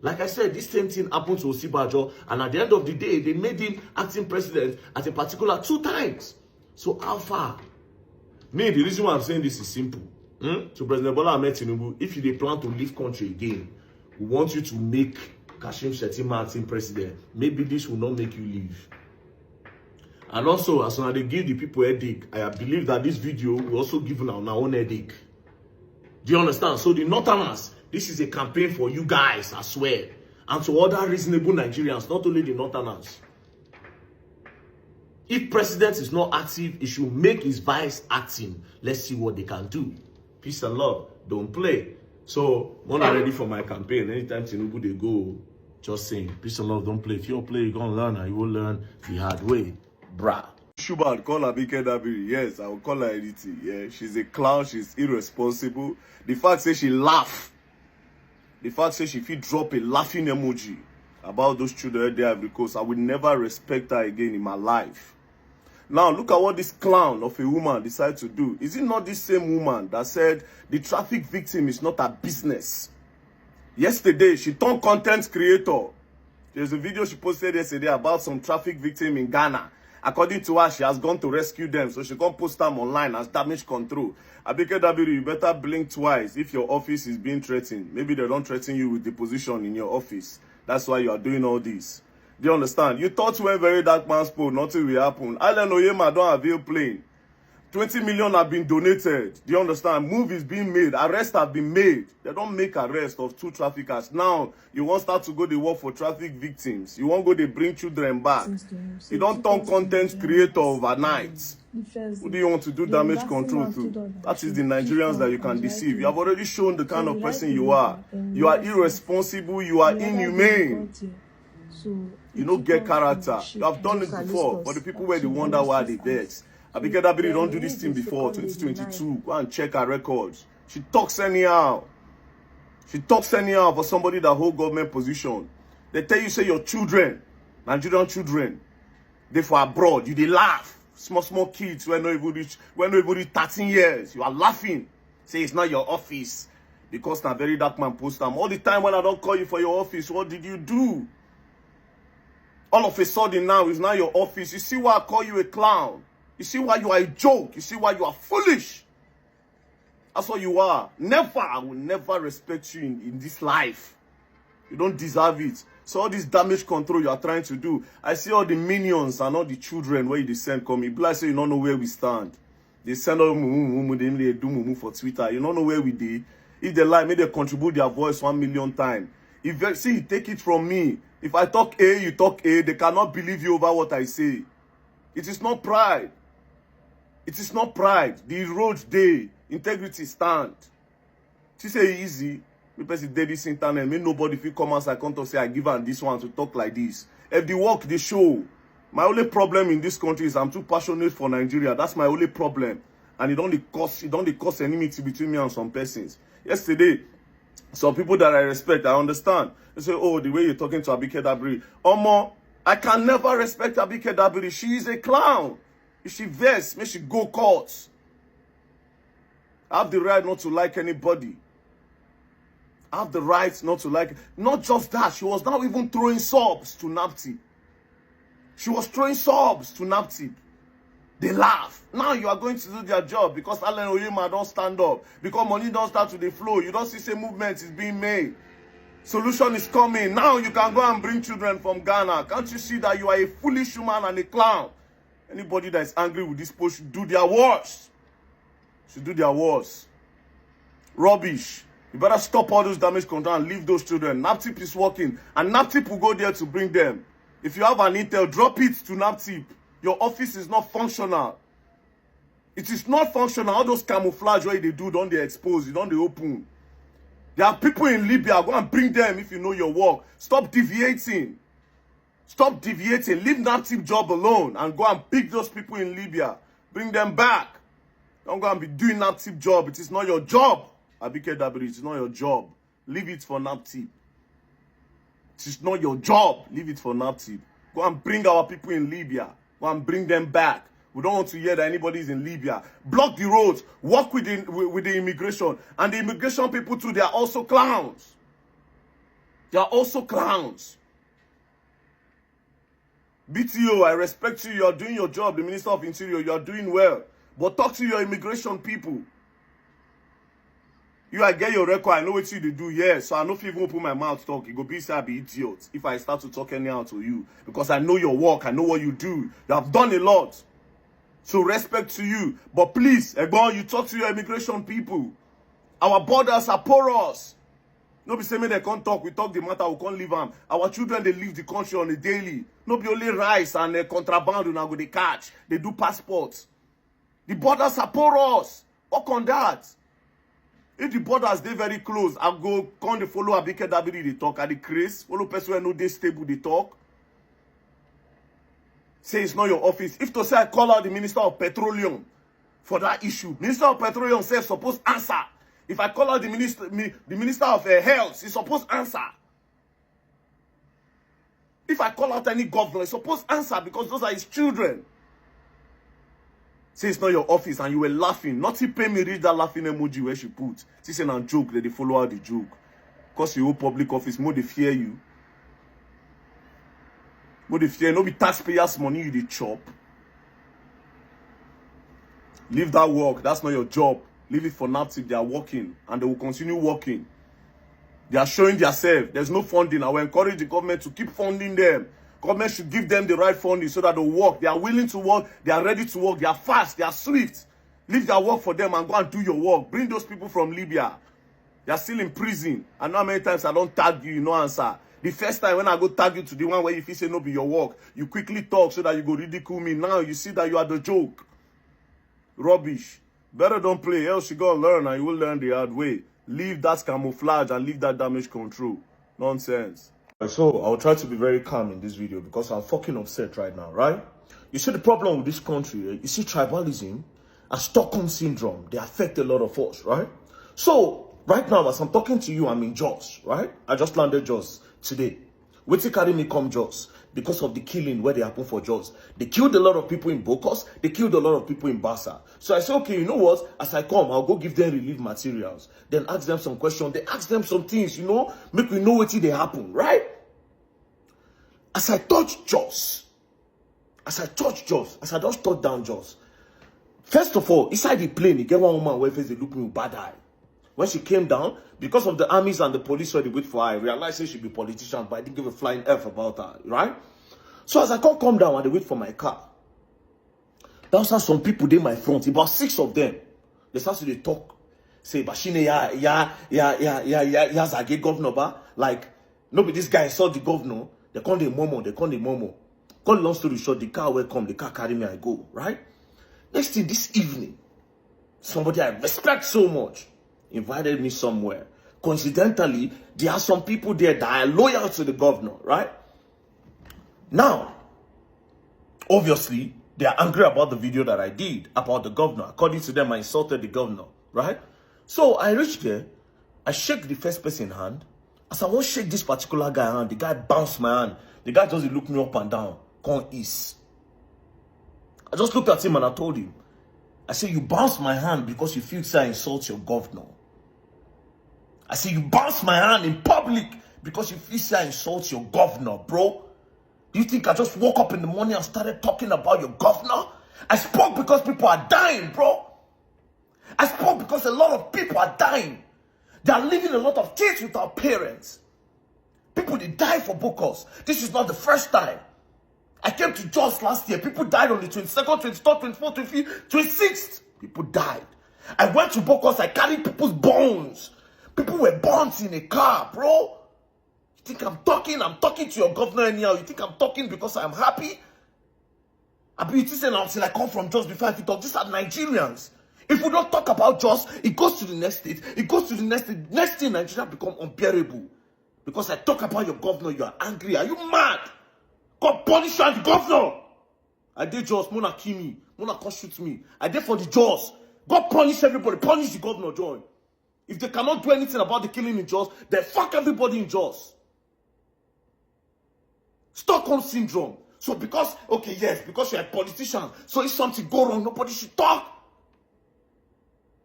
Like I said, this same thing happened to Osinbajo, and at the end of the day, they made him acting president at a particular 2 times. So how far? Me, the reason why I'm saying this is simple. To President Bola Ahmed Tinubu, if you plan to leave country again, we want you to make Kashim Shettima acting president. Maybe this will not make you leave. And also, as soon as they give the people a headache, I believe that this video will also give them our own headache. Do you understand? So the Northerners, this is a campaign for you guys, I swear. And to other reasonable Nigerians, not only the Northerners. If president is not active, he should make his vice acting. Let's see what they can do. Peace and love. Don't play. So, when I'm ready for my campaign, anytime Tinubu they go, just saying, peace and love, don't play. If you don't play, you're going to learn, and you will learn the hard way. Brah. Shuban, call her Abike Dabiri. Yes, I will call her anything. Yeah, she's a clown. She's irresponsible. The fact says she laugh. The fact says she fit drop a laughing emoji about those children there at the coast. I will never respect her again in my life. Now, look at what this clown of a woman decided to do. Is it not this same woman that said the traffic victim is not a business? Yesterday, she turned content creator. There's a video she posted yesterday about some traffic victim in Ghana. According to her, she has gone to rescue them, so she can't post them online as damage control. Abike Dabiri, you better blink twice if your office is being threatened. Maybe they don't threaten you with the position in your office. That's why you are doing all this. Do you understand? You thought when very dark man's spoke, nothing will happen. Island Oyema don't avail plane. 20 million have been donated. Do you understand? Move is being made. Arrests have been made. They don't make arrest of 2 traffickers. Now, you won't start to go to work for traffic victims. You won't go to bring children back. You don't turn content creator overnight. Who do you want to do damage control to? That is the Nigerians that you can deceive. You have already shown the kind of person you are. You are irresponsible. You are inhumane. So You don't get character. You have done it before. For the people where they wonder why they vex. Abike Dabiri don't do this thing before 2022. Go and check her records. She talks anyhow. She talks anyhow for somebody that hold government position. They tell you say your children, Nigerian children, they for abroad. You they laugh. Small kids when no even reach 13 years. You are laughing. Say it's not your office. Because na very dark man post them. All the time when I don't call you for your office, what did you do? All of a sudden now it's not your office. You see why I call you a clown? You see why you are a joke? You see why you are foolish? That's what you are. Never, I will never respect you in this life. You don't deserve it. So all this damage control you are trying to do, I see all the minions and all the children where they send come. You like say you don't know where we stand. They send all mumu, they do mumu for Twitter. You don't know where we did. If they lie, maybe they contribute their voice 1 million times. If they see, take it from me. If I talk A, you talk A, they cannot believe you over what I say. It is not pride. It is not pride. The road day, integrity stand. She say easy. Me person did this internet. Me nobody feel come outside come to say I give her this one to talk like this. If the work they show, my only problem in this country is I'm too passionate for Nigeria. That's my only problem, and it don't cause enmity between me and some persons. Yesterday, some people that I respect, I understand. They say, oh, the way you're talking to Abike Dabiri. Omo, I can never respect Abike Dabiri. She is a clown. If she vex, may she go court. I have the right not to like anybody. I have the right not to like. Not just that, she was now even throwing subs to Naptip. She was throwing subs to Naptip. They laugh. Now you are going to do their job because Alan Oyema don't stand up. Because money don't start to the flow. You don't see say movement is being made. Solution is coming. Now you can go and bring children from Ghana. Can't you see that you are a foolish woman and a clown? Anybody that is angry with this post should do their worst. Should do their worst. Rubbish. You better stop all those damage control and leave those children. Naptip is working. And Naptip will go there to bring them. If you have an intel, drop it to Naptip. Your office is not functional. It is not functional. All those camouflage where they do, don't they expose, you don't they open. There are people in Libya. Go and bring them if you know your work. Stop deviating. Stop deviating. Leave Naptip job alone and go and pick those people in Libya. Bring them back. Don't go and be doing Naptip job. It is not your job. Abike Dabiri, it is not your job. Leave it for Naptip. It is not your job. Leave it for Naptip. Go and bring our people in Libya. Go and bring them back. We don't want to hear that anybody is in Libya. Block the roads. Work with the immigration. And the immigration people too, they are also clowns. They are also clowns. BTO, I respect you. You are doing your job. The Minister of Interior, you are doing well. But talk to your immigration people. You, I get your record. I know what you do. Yes, so I know if you even open my mouth talk, it go be say I be idiot if I start to talk anyhow to you. Because I know your work. I know what you do. You have done a lot. So respect to you. But please, Egbon, you talk to your immigration people. Our borders are porous. No be say me they can't talk. We talk the matter. We can't leave them. Our children, they leave the country on a daily. No be only rice and contraband you now go they catch. They do passports. The borders are porous. Work on that. If the borders they very close, I go come to follow Abike Dabiri they talk. At the craze, follow person who know they stable they talk. Say it's not your office. If to say I call out the Minister of Petroleum for that issue, Minister of Petroleum says supposed answer. If I call out the Minister of Health, he's supposed answer. If I call out any governor, he's supposed answer because those are his children. Say it's not your office and you were laughing. Not to pay me read that laughing emoji where she put. She said a joke, that they follow out the joke. Because you hold public office, more they fear you. More they fear, no be taxpayers' money you they chop. Leave that work, that's not your job. Leave it for Naptip, they are working and they will continue working. They are showing themselves. There's no funding. I will encourage the government to keep funding them. Government should give them the right funding so that they'll work. They are willing to work. They are ready to work. They are fast. They are swift. Leave their work for them and go and do your work. Bring those people from Libya. They are still in prison. I know how many times I don't tag you, you no answer. The first time when I go tag you to the one where you feel say no be your work, you quickly talk so that you go ridicule me. Now you see that you are the joke. Rubbish. Better don't play, else you gotta learn and you will learn the hard way. Leave that camouflage and leave that damage control. Nonsense. So I'll try to be very calm in this video because I'm fucking upset right now, right? You see the problem with this country, you see tribalism and Stockholm syndrome, they affect a lot of us, right? So right now, as I'm talking to you, I'm in Jos, right? I just landed Jos today. Wetin carry me come Jos because of the killing where they happen for Jos. They killed a lot of people in Bokos. They killed a lot of people in Bassa. So I said, okay, you know what? As I come, I'll go give them relief materials. Then ask them some questions. They ask them some things, you know, make we know what they happen, right? As I touch Jos, as I just touch down Jos, first of all, inside the plane, you get one woman where face they look me with bad eye. When she came down, because of the armies and the police where they wait for her, I realized she should be a politician, but I didn't give a flying F about her, right? So as I come down and they wait for my car, there was some people there in my front, about 6 of them. They start to talk, say, Bashine, Zage governor, ba? Like, nobody, this guy saw the governor, they call the momo. Cut long story short, the car will come, the car carry me, I go, right? Next thing, this evening, somebody I respect so much invited me somewhere. Coincidentally, there are some people there that are loyal to the governor, right? Now, obviously, they are angry about the video that I did about the governor. According to them, I insulted the governor, right? So I reached there, I shake the first person hand. As I want to shake this particular guy hand, the guy bounced my hand. The guy just looked me up and down. Come east. I just looked at him and I told him, I said, you bounced my hand because you feel say I insult your governor. I said, you bounced my hand in public because you feel say I insult your governor, bro. Do you think I just woke up in the morning and started talking about your governor? I spoke because people are dying, bro. I spoke because a lot of people are dying. They are leaving a lot of kids without parents. People, they die for Bokos. This is not the first time. I came to Jos last year. People died on the 22nd, 23rd, 24th, 25th, 26th. People died. I went to Bokos. I carried people's bones. People were burnt in a car, bro. You think I'm talking? I'm talking to your governor anyhow. You think I'm talking because I'm happy? I be saying until I come from Jos before I can talk. These are Nigerians. If we don't talk about Jos, it goes to the next state. It goes to the next state. Next thing, Nigeria become unbearable. Because I talk about your governor, you are angry. Are you mad? God punish you and the governor. I did Jos, Mona kill me. Mona come shoot me. I did for the Jos. God punish everybody. Punish the governor, Joy. If they cannot do anything about the killing in Jos, then fuck everybody in Jos. Stockholm syndrome. So because, okay, yes, because you're a politician, so if something go wrong, nobody should talk.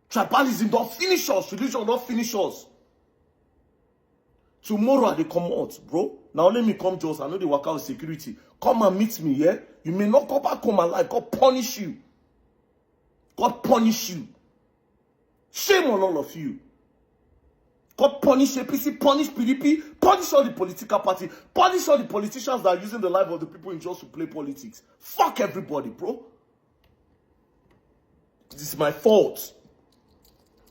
Tribalism don't finish us. Religion don't finish us. Tomorrow they come out, bro. Now let me come Jos. I know they work out with security. Come and meet me, yeah? You may not go back home alive. God punish you. God punish you. Shame on all of you. God punish APC, punish PDP, punish all the political party, punish all the politicians that are using the life of the people in Jos to play politics. Fuck everybody, bro. This is my fault.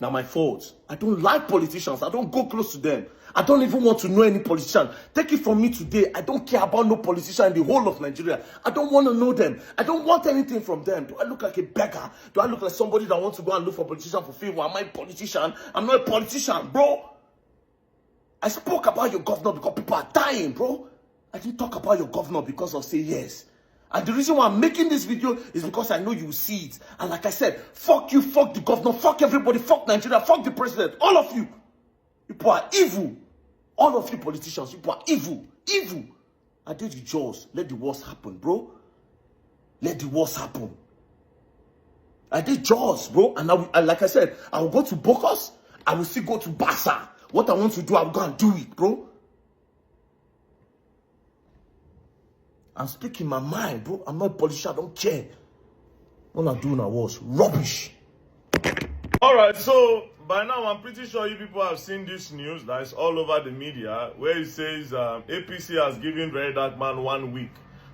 Now my fault. I don't like politicians. I don't go close to them. I don't even want to know any politician. Take it from me today. I don't care about no politician in the whole of Nigeria. I don't want to know them. I don't want anything from them. Do I look like a beggar? Do I look like somebody that wants to go and look for a politician for favor? Am I a politician? I'm not a politician, bro. I spoke about your governor because people are dying, bro. I didn't talk about your governor because of say yes. And the reason why I'm making this video is because I know you will see it. And like I said, fuck you, fuck the governor, fuck everybody, fuck Nigeria, fuck the president. All of you. People are evil. All of you politicians, people are evil. Evil. I did the Jos. Let the worst happen, bro. Let the worst happen. I did Jos, bro. And like I said, I will go to Bokos. I will still go to Bassa. What I want to do, I will go and do it, bro. I'm speaking my mind, bro. I'm not a politician. I don't care. What I'm doing was rubbish. All right, so by now I'm pretty sure you people have seen this news that is all over the media where it says APC has given Very Dark Man 1 week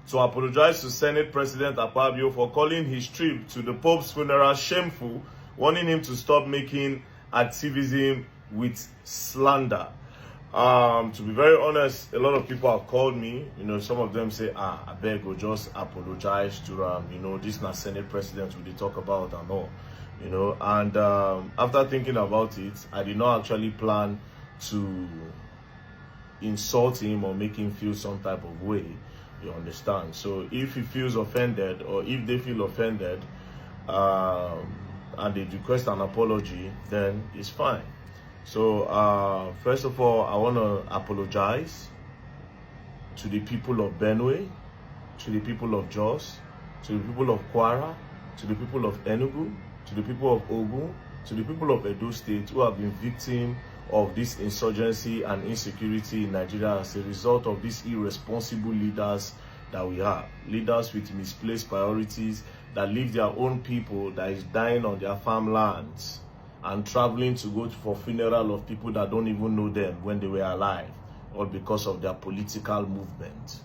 to apologize to Senate President Akpabio for calling his trip to the Pope's funeral shameful, warning him to stop making activism with slander. To be very honest, a lot of people have called me. You know, some of them say, I beg or just apologize to you know, this not Senate President who they talk about and all. You know, and after thinking about it, I did not actually plan to insult him or make him feel some type of way. You understand? So if he feels offended, or if they feel offended, and they request an apology, then it's fine. So first of all, I want to apologize to the people of Benue, to the people of Jos, to the people of Kwara, to the people of Enugu, to the people of Ogun, to the people of Edo State who have been victim of this insurgency and insecurity in Nigeria as a result of these irresponsible leaders that we have. Leaders with misplaced priorities that leave their own people that is dying on their farmlands and traveling to go for funeral of people that don't even know them when they were alive, all because of their political movement.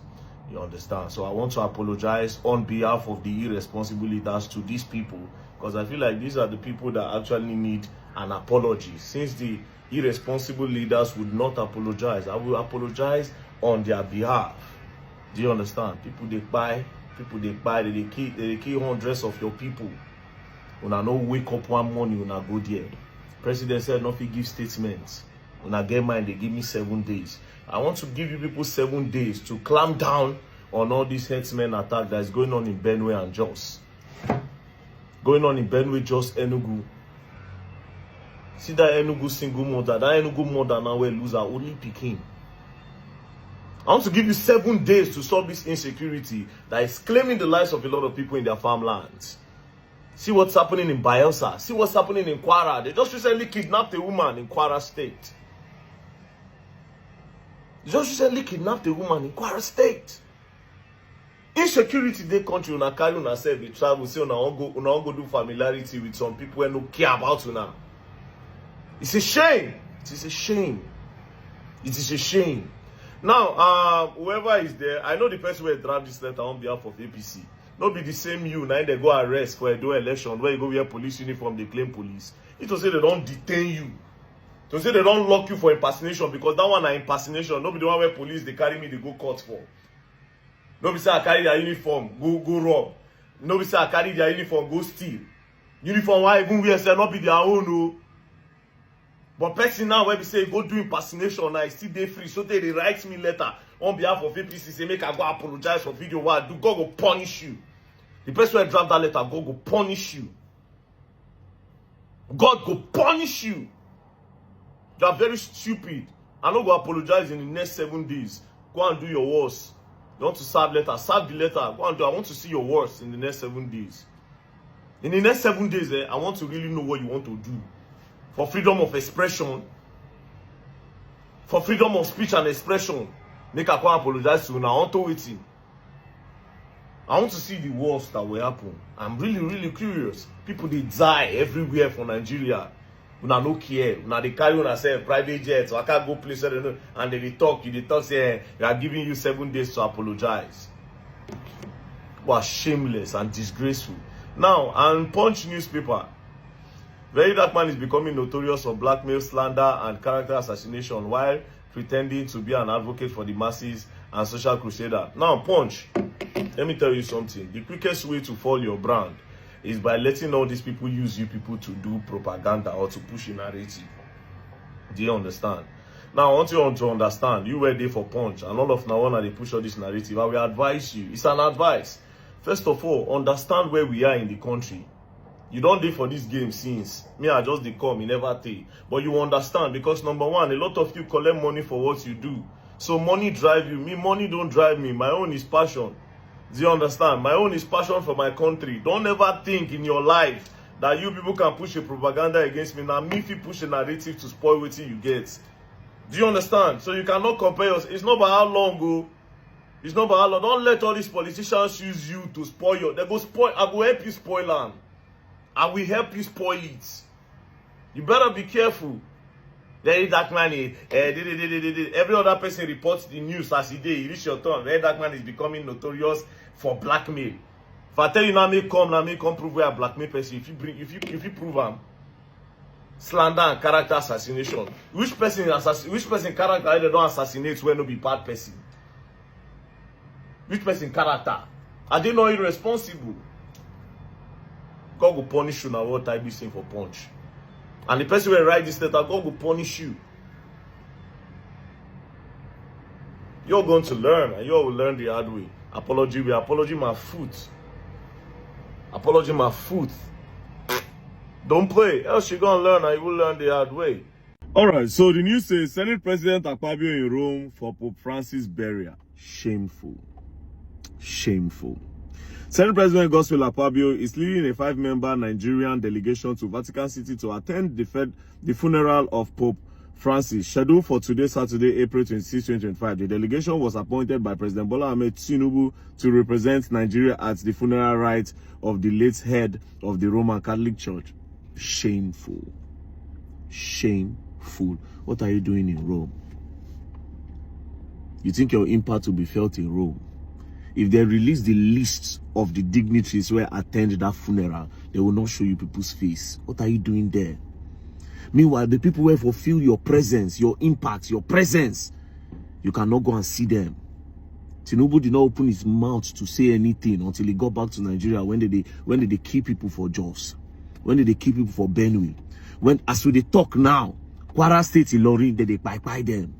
You understand? So I want to apologize on behalf of the irresponsible leaders to these people, because I feel like these are the people that actually need an apology. Since the irresponsible leaders would not apologize, I will apologize on their behalf. Do you understand? People they buy, they kill hundreds of your people. Una no wake up one morning, una go there. President said nothing give statements. Una get mine, they give me 7 days. I want to give you people 7 days to clamp down on all these headsmen attack that is going on in Benue and Jos. Going on in Benue, Jos, Enugu. See that Enugu single mother, now will lose her only picking. I want to give you 7 days to solve this insecurity that is claiming the lives of a lot of people in their farmlands. See what's happening in Bayelsa. See what's happening in Kwara. They just recently kidnapped a woman in Kwara State. Insecurity, they country, una carry una self, they travel, say una go do familiarity with some people who don't care about una. It's a shame. It is a shame. It is a shame. Now, whoever is there, I know the person who draft this letter on behalf of APC. Not be the same you, now they go arrest for a do election where you go wear police uniform, they claim police. It will say they don't detain you. To say they don't lock you for impersonation, because that one are impersonation. Nobody the one where police they carry me, they go court for. Nobody say I carry their uniform, go rob. Nobody say I carry their uniform, go steal. Uniform why even we say not be their own, no. But person now where we say go do impersonation now, still day free. So they write me letter on behalf of APC, say make I go apologize for video what I do. God go punish you. The person who draft that letter, God go punish you. God go punish you. You are very stupid. I don't go apologize in the next 7 days. Go and do your worst. You want to serve letter, serve the letter. Go and do. I want to see your worst in the next 7 days. In the next 7 days, I want to really know what you want to do. For freedom of expression, for freedom of speech and expression, make I go apologize to you now. I want to wait. I want to see the worst that will happen. I'm really, really curious. People they die everywhere for Nigeria. Una no care. Una they carry on self private jets. So I can't go places and they talk. They talk say we are giving you 7 days to apologize. Wow, shameless and disgraceful. Now, and Punch newspaper. Very Dark Man is becoming notorious for blackmail, slander, and character assassination while pretending to be an advocate for the masses and social crusader. Now, Punch, let me tell you something. The quickest way to fall your brand is by letting all these people use you people to do propaganda or to push a narrative. Do you understand? Now, I want you to understand, you were there for Punch, and all of now on they push all this narrative. I will advise you. It's an advice. First of all, understand where we are in the country. You don't dey for this game since. Me, I just dey come, you never take. But you understand, because number one, a lot of you collect money for what you do. So money drive you. Me, money don't drive me. My own is passion. Do you understand? My own is passion for my country. Don't ever think in your life that you people can push a propaganda against me. Now, me if you push a narrative to spoil what you get. Do you understand? So you cannot compare us. It's not by how long go. It's not by how long. Don't let all these politicians use you to spoil your. They go spoil. I will help you spoil them. I will help you spoil it. You better be careful. Very Dark Man, every other person reports the news as he did. Reach your turn. Very Dark Man is becoming notorious for blackmail. If I tell you now, me come prove where I blackmail person. If you prove them, slander and character assassination. Which person character they don't assassinate when no be bad person? Which person character? Are they not irresponsible? God will punish you now what type this thing for Punch. And the person will write this letter, God will punish you. You're going to learn, and you all will learn the hard way. Apology my foot. Apology my foot. Don't play, else you're gonna learn, and you will learn the hard way. All right, so the news says Senate President Akpabio in Rome for Pope Francis' burial. Shameful. Shameful. Senate President Gospel Akpabio is leading a 5-member Nigerian delegation to Vatican City to attend the funeral of Pope Francis, scheduled for today, Saturday, April 26, 2025. The delegation was appointed by President Bola Ahmed Tinubu to represent Nigeria at the funeral rites of the late head of the Roman Catholic Church. Shameful. Shameful. What are you doing in Rome? You think your impact will be felt in Rome? If they release the list of the dignitaries who attend that funeral, they will not show you people's face. What are you doing there? Meanwhile, the people who fulfill your presence, your impact, your presence, you cannot go and see them. Tinubu did not open his mouth to say anything until he got back to Nigeria when they kill people for Jos, when they kill people for Benue. When, as we talk now, Kwara State Ilorin, they buy them.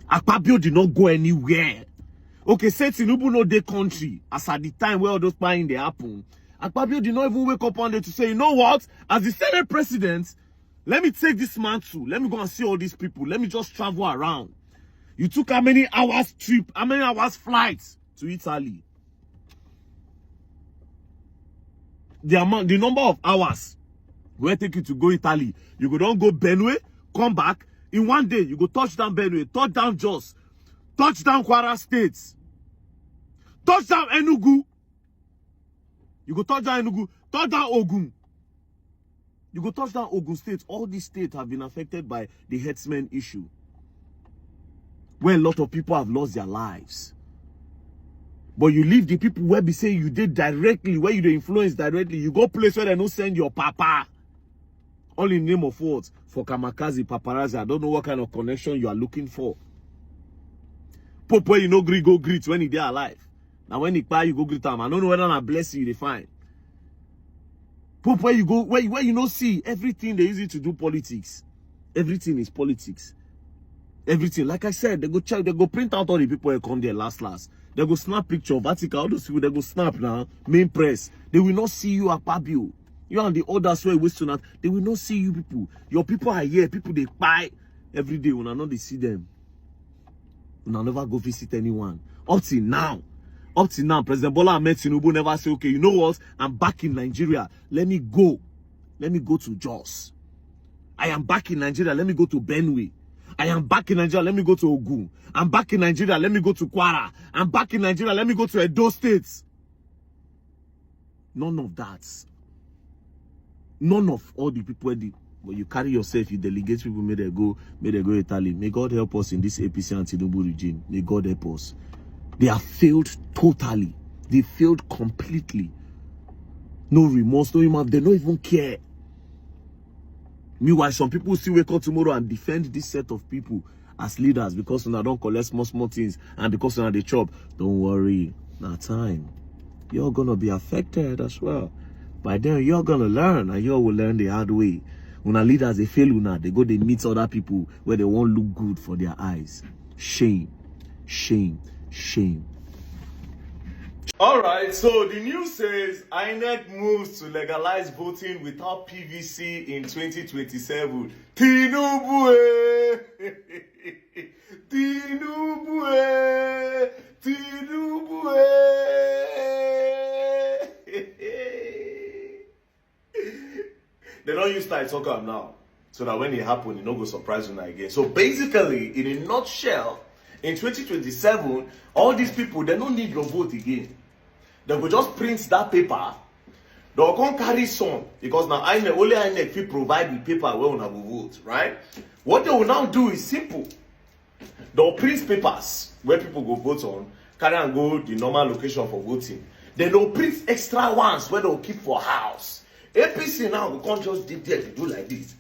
Akpabio did not go anywhere. Okay, say Tinubu no dey country, as at the time where all those buying they happen. Akpabio did not even wake up one day to say, you know what? As the Senate President, let me take this man too. Let me go and see all these people. Let me just travel around. You took how many hours trip, how many hours flights to Italy? The number of hours will take you to go Italy. You go don't go Benue, come back. In one day, you go touch down Benue, touch down Jos, touch down Kwara State, touch down Enugu. You go touch down Enugu, touch down Ogun. You go touch down Ogun State. All these states have been affected by the herdsmen issue, where a lot of people have lost their lives. But you leave the people where be say you did directly, where you dey influence directly. You go place where they don't send your papa. All in the name of what? For kamikaze, paparazzi. I don't know what kind of connection you are looking for. Pope where you no go greet when he dey alive. Now when he buy, you go greet him. I don't know whether a blessing they find. Pope where you go, where you no see everything they use it to do politics. Everything is politics. Everything. Like I said, they go check, they go print out all the people who come there last. They go snap picture, Vatican, all those people, they go snap now, main press. They will not see you at Pabio. You and the others where waste tonight, they will not see you people. Your people are here, people they buy every day when I know they see them. When I never go visit anyone. Up till now, President Bola Ahmed Tinubu never say, okay, you know what? I'm back in Nigeria. Let me go to Jos. I am back in Nigeria. Let me go to Benue. I am back in Nigeria. Let me go to Ogun. I'm back in Nigeria. Let me go to Kwara. I'm back in Nigeria. Let me go to Edo State. None of that. None of all the people when you carry yourself, you delegate people, may they go Italy. May God help us in this APC and Tinubu regime. May God help us. They have failed totally. They failed completely. No remorse, no remorse. They don't even care. Meanwhile, some people still wake up tomorrow and defend this set of people as leaders because they don't collect small things and because they the chop. Don't worry, now time. You're gonna be affected as well. By then, you're gonna learn, and you will learn the hard way. When our leaders they fail, they go they meet other people where they won't look good for their eyes. Shame, shame, shame. All right, so the news says INEC moves to legalize voting without PVC in 2027. Tinubu, Tinubu, Tinubu. They don't use that talk now, so that when it happens, it don't go surprise you again. So basically, in a nutshell, in 2027, all these people they don't need your vote again. They will just print that paper. They will come carry some because now only INEC will provide the paper where we will vote, right? What they will now do is simple. They will print papers where people go vote on, carry and go the normal location for voting. Then they will print extra ones where they will keep for house. APC now we can't just dig there to do like this.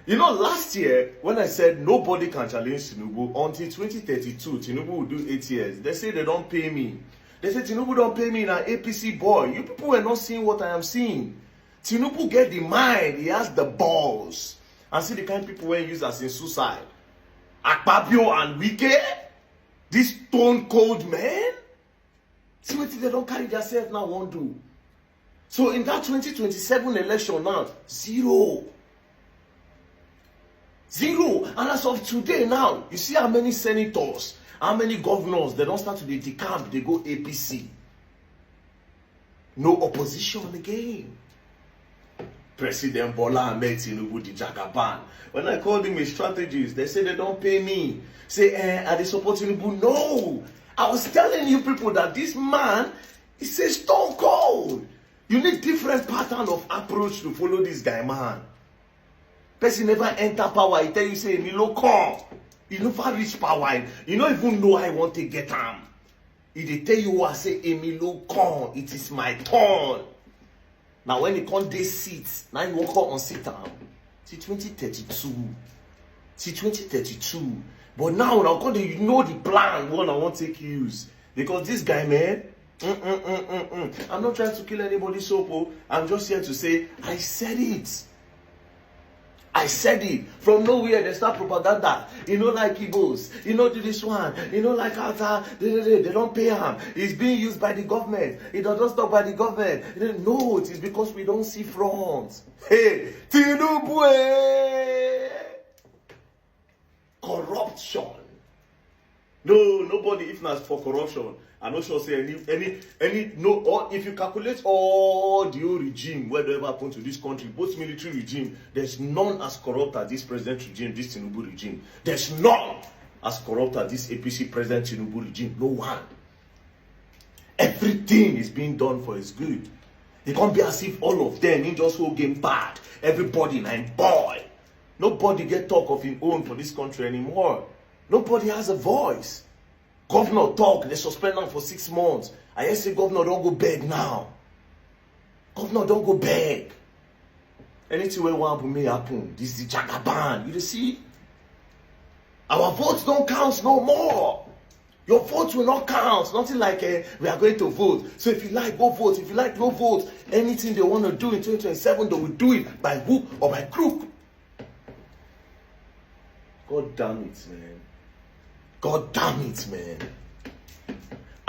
You know, last year when I said nobody can challenge Tinubu until 2032, Tinubu will do 8 years. They say they don't pay me. They say Tinubu don't pay me, now APC boy. You people are not seeing what I am seeing. Tinubu get the mind, he has the balls. and see the kind of people wey use as in suicide. Akpabio and Wike, these stone cold men. See what they don't carry themselves now won't do. So in that 2027 election now, zero. And as of today now, you see how many senators, how many governors, they don't start to the decamp, they go APC. No opposition again. President Bola Ahmed Tinubu the Jagaban. When I called him a strategist, they say they don't pay me. Say, are they supporting Tinubu? No. I was telling you people that this man is a stone cold. You need different pattern of approach to follow this guy, man. Person never enter power. He tell you, say, Milo come. You never reach power. You don't even know I want to get him. If they tell you, I say, Emilio come. It is my turn. Now when he come this seat, now you walk out on sit down. See 2032. See 2032. But now you know the plan one I want to take use. Because this guy, man, I'm not trying to kill anybody's soul. I'm just here to say, I said it. I said it. From nowhere, they start propaganda. You know, like Igbos. You know, do this one. You know, like Hausa. They don't pay him. It's being used by the government. It doesn't stop by the government. No, it is because we don't see front. Hey, Tinubu. Corruption. No, nobody, if not for corruption, I'm not sure say no, or if you calculate all the old regime, whatever happened to this country, both military regime, there's none as corrupt as this president regime, this Tinubu regime. There's none as corrupt as this APC president Tinubu regime. No one. Everything is being done for his good. It can't be as if all of them in just whole game bad. Everybody like boy. Nobody get talk of his own for this country anymore. Nobody has a voice. Governor talk, they suspend them for 6 months. I say governor don't go beg now. Governor don't go beg. Anything we want to may happen. This is the Jagaban. You see? Our votes don't count no more. Your votes will not count. Nothing like we are going to vote. So if you like, go vote. If you like, no vote. Anything they want to do in 2027, they will do it by hook or by crook. God damn it, man. God damn it, man.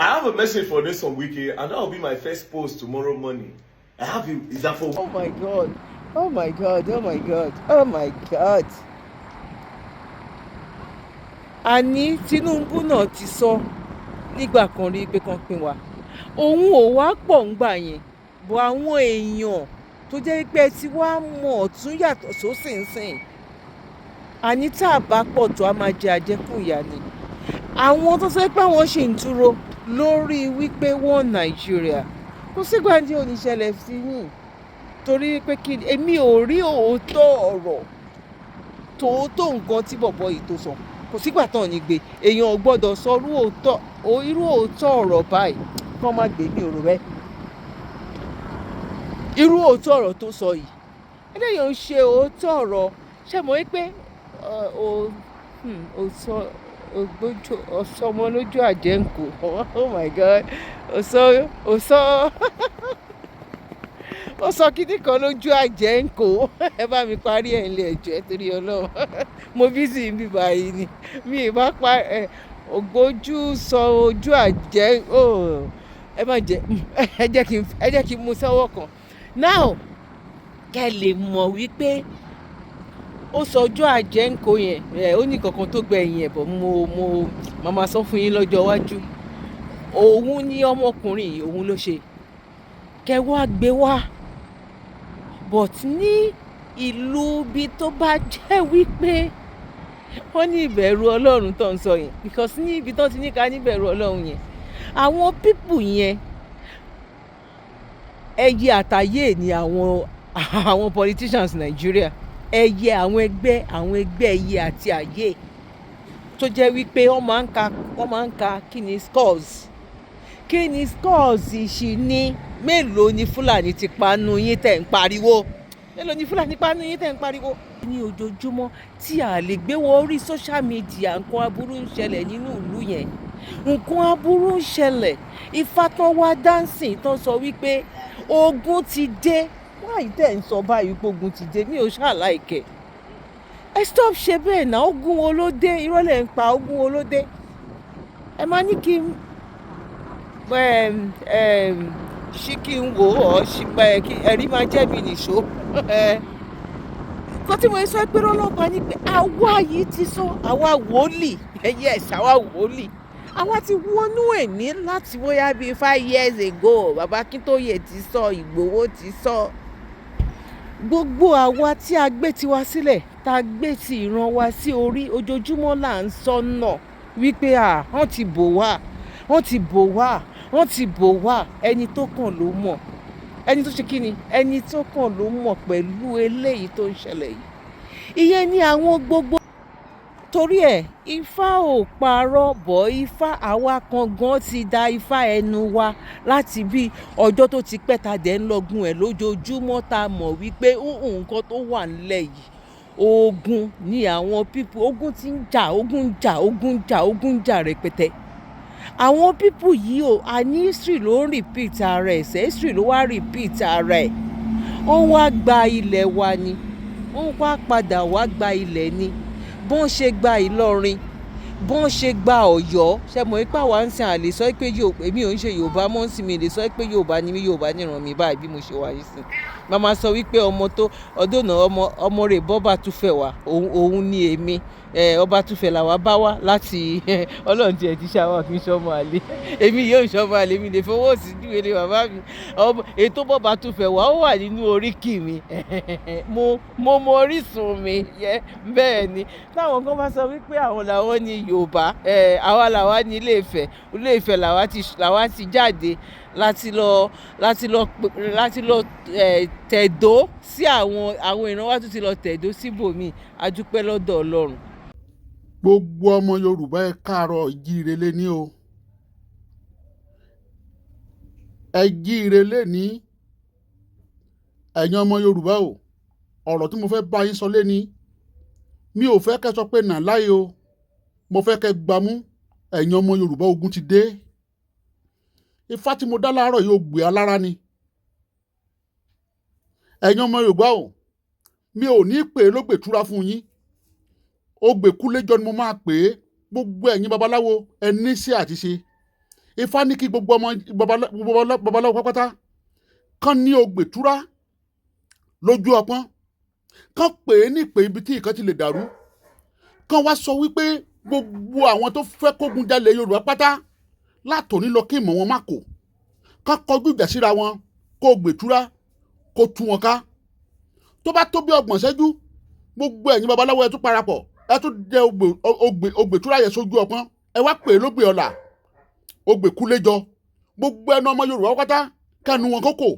I have a message for this on Wiki, and that will be my first post tomorrow morning. I have you. Is that for? Oh my God. Oh my God. Oh my God. Oh my God. Àní Tinubu náà ti sọ nígbà kan rí pé kan pín wa. Òun ò wá pọ̀ ńgbà yẹn. Bọ̀ àwọn èèyàn tó jẹ́ pé tí wàá mọ̀ ọ̀tún yàtọ̀ sósìnsìn. Àní tá a bá pọ̀ tó a máa jẹ àjẹkù ìyà ni. Àwọn tó sọ pé àwọn ṣì ń dúró lórí wípé wọ́n Nàìjíríà kò sígbà tí ò ní ṣẹlẹ̀ sí yín torí pé kí èmi ò rí òótọ́ ọ̀rọ̀ tòótọ́ nǹkan tí bọ̀bọ̀ yìí tó sọ kò sígbà tán ní gbé èèyàn ò gbọ́dọ̀ sọ irú òótọ́ ọ̀rọ̀ báyìí kán má gbé ní òrò rẹ irú òótọ́ ọ̀rọ̀ tó sọ yìí eléyìí ń ṣe òótọ́ ọ̀rọ̀ ṣé mo rí pé ọ̀sọ́mọ lójú àjẹ́ǹkù oh my God ó sọ kíní kan lójú àjẹ́ǹkù ẹ bá mi parí ẹ̀ ńlẹ̀ ẹ̀jẹ̀ torí Ọlọ́run mo bísí ń bíbá yìí ni mi ì bá pa ògbójú sọ ojú àjẹ́ ẹ má jẹ́ ẹ jẹ́ kí n mú sọ́wọ́ kan now kẹ́ lè mọ̀ wípé ó sọ ọjọ́ àjẹ́ǹkó yẹn ó ní kankan tó gbẹ̀yìn ẹ̀ bọ̀ mo máa sọ fún yín lọ́jọ́ iwájú òun ní ọmọkùnrin yìí òun ló ṣe kẹwàá gbé wá but ní ìlú bí tó bá jẹ́ wípé wọ́n ní ìbẹ̀rù Ọlọ́run tó ń sọ yẹn because ní ibi tó ti ní ká ní ìbẹ̀rù Ọlọ́run yẹn àwọn pípù yẹn ẹyẹ àtàyè ni àwọn politicians Nàìjíríà ẹyẹ àwọn ẹgbẹ́ ẹyẹ àti àyè tó jẹ́ wípé wọ́n máa ń ka kí ni scores ìṣì ní mélòó ni Fúlàní ti panu yín tẹ̀ ń pariwo mélòó ni Fúlàní panu yín tẹ̀ ń pariwo ní ojoojúmọ́ tí a lè gbé wọ orí social media nǹkan aburú ń ṣẹlẹ̀ nínú ìlú yẹn nǹkan aburú ń ṣẹlẹ̀ Ifá tán wá dancing tán sọ wípé ogun ti dé wáyé tẹ̀ ń sọ báyìí pé ogun ti dé mi ò ṣàláìkẹ́ ẹ stop ṣe bẹ́ẹ̀ náà. Ogun wo ló dé? Irọ́ lẹ̀ ń pa. Ogun wo ló dé? Ẹ máa ní kí n ṣí kí n wò ó ṣìpẹ́ kí ẹ̀rí máa jẹ́bi nìṣó. Nǹkan tí mo sọ pé ọlọ́pàá ní pé àwa yìí ti sọ, àwa wòlíì, yes, àwa wòlíì, àwa ti wọnú ẹ̀mí láti bóyá bíi 5 years ago. Bàbá Akíntóyè ti sọ, Ìgbòho ti sọ. Gbogbo àwa tí a gbé tiwa sílẹ̀, tá a gbé ti ìran wa sí orí, ojoojúmọ́ là ń sọ náà wípé wọ́n ti bò wá, wọ́n ti bò wá, wọ́n ti bò wá. Ẹni tó kàn ló mọ̀. Ẹni tó ṣe kí ni? Ẹni tó kàn ló mọ̀ pẹ̀lú eléyìí tó ń ṣẹlẹ̀ yìí. Ìyẹn ni àwọn gbogbo. Torí ẹ̀, Ifá ò parọ́ bọ̀. Ifá, àwa kan gan ti da Ifá ẹnu wa láti bí ọjọ́ tó ti pẹ́ ta dẹ̀ ń lọ́gun ẹ̀ lójoojúmọ́, ta mọ̀ wípé nǹkan tó wà nílẹ̀ yìí ogun ni àwọn pípù. Ogun ti ń jà, ogun ń jà, ogun ń jà, ogun ń jà rẹpẹtẹ. Àwọn pípù yìí àní history ló ń repeat ara ẹ̀ sẹ́, history ló wá repeat ara ẹ̀. Wọ́n wá gba ilẹ̀ wa ni, wọ́n wá padà wá gba ilẹ̀ ni. Bọ́n ṣe gba Ìlọrin, bọ́n ṣe gba Ọ̀yọ́. Ṣé mọ̀ pé àwa ń sin àlè sọ pé èmi ò ń ṣe Yorùbá mọ́ ń sin, mi lè sọ pé Yorùbá ni mí, Yorùbá níran mi báyìí bí mo ṣe wà yìí sìn. Màmá sọ wípé ọmọ tó ọdún náà ọmọ rẹ̀ bọ́ba túfẹ̀ wá, òun ni èmi. Ọba túfẹ̀ làwa bá wá láti Ọlọ́run tiẹ̀ ti ṣàwọ̀ kí n ṣọmọ àlè. Èmi yóò ṣọmọ àlè, mi lè fọwọ́ sí ju ilé bàbá mi. Ètò bọ́ba túfẹ̀ wá ó wà nínú oríkì mi. Mo mọ orísun mi. Bẹ́ẹ̀ ni. Táwọn kan bá sọ wípé àwọn làwọn ni Yorùbá, àwa làwa ní Ilé Ifẹ̀. Ilé Ifẹ̀ làwa ti jáde láti lọ tẹ̀dó sí àwọn ìran wa tó ti lọ tẹ̀dó síbòmíì. A dúpẹ́ lọ́dọ̀ Ọlọ́run. Gbogbo ọmọ Yorùbá ẹ káàárọ̀ ìjíire léní o. Ẹ jíire léní. Ẹ̀yin ọmọ Yorùbá o, ọ̀rọ̀ tí mo fẹ́ bá yín sọ léní, mi ò fẹ́ kẹ́ sọ pé nà láyé o, mo fẹ́ kẹ́ gbámú. Ẹ̀yin ọmọ Yorùbá, ogun ti dé. Ifá tí mo dá láàárọ̀ yóò gbé alára ni. Ẹ̀yin ọmọ Yorùbá o, mi ò ní pè é lógbè túra fún yín. Ogbè kúléjọ ni mo máa pè é. Gbogbo ẹ̀yin babaláwo ẹ ní sí àti ṣe. Ifá ní kí gbogbo ọmọ babaláwo pápátá kán ní ogbè túra lójú ọpọ́n. Kán pè é ní ìpè ibi tí nǹkan ti lè dàrú. Kán wá sọ wípé gbogbo àwọn tó fẹ́ kógun jalè Yorùbá pátá látòní lọ kí ìmọ̀ wọn má kò. Kán kọjú ìjà síra wọn, kó ogbè túra kó tú wọn ká. Tó bá tó bí 30 ṣẹ́jú, gbogbo ẹ̀yin babaláwo ẹ tún parapọ̀, ẹ tún jẹ ogbè túra yẹn sójú ọpọ́n. Ẹ wá pè é lógbè ọ̀la, ogbè kúléjọ. Gbogbo ẹnu ọmọ Yorùbá pátá kẹnu wọn kókò.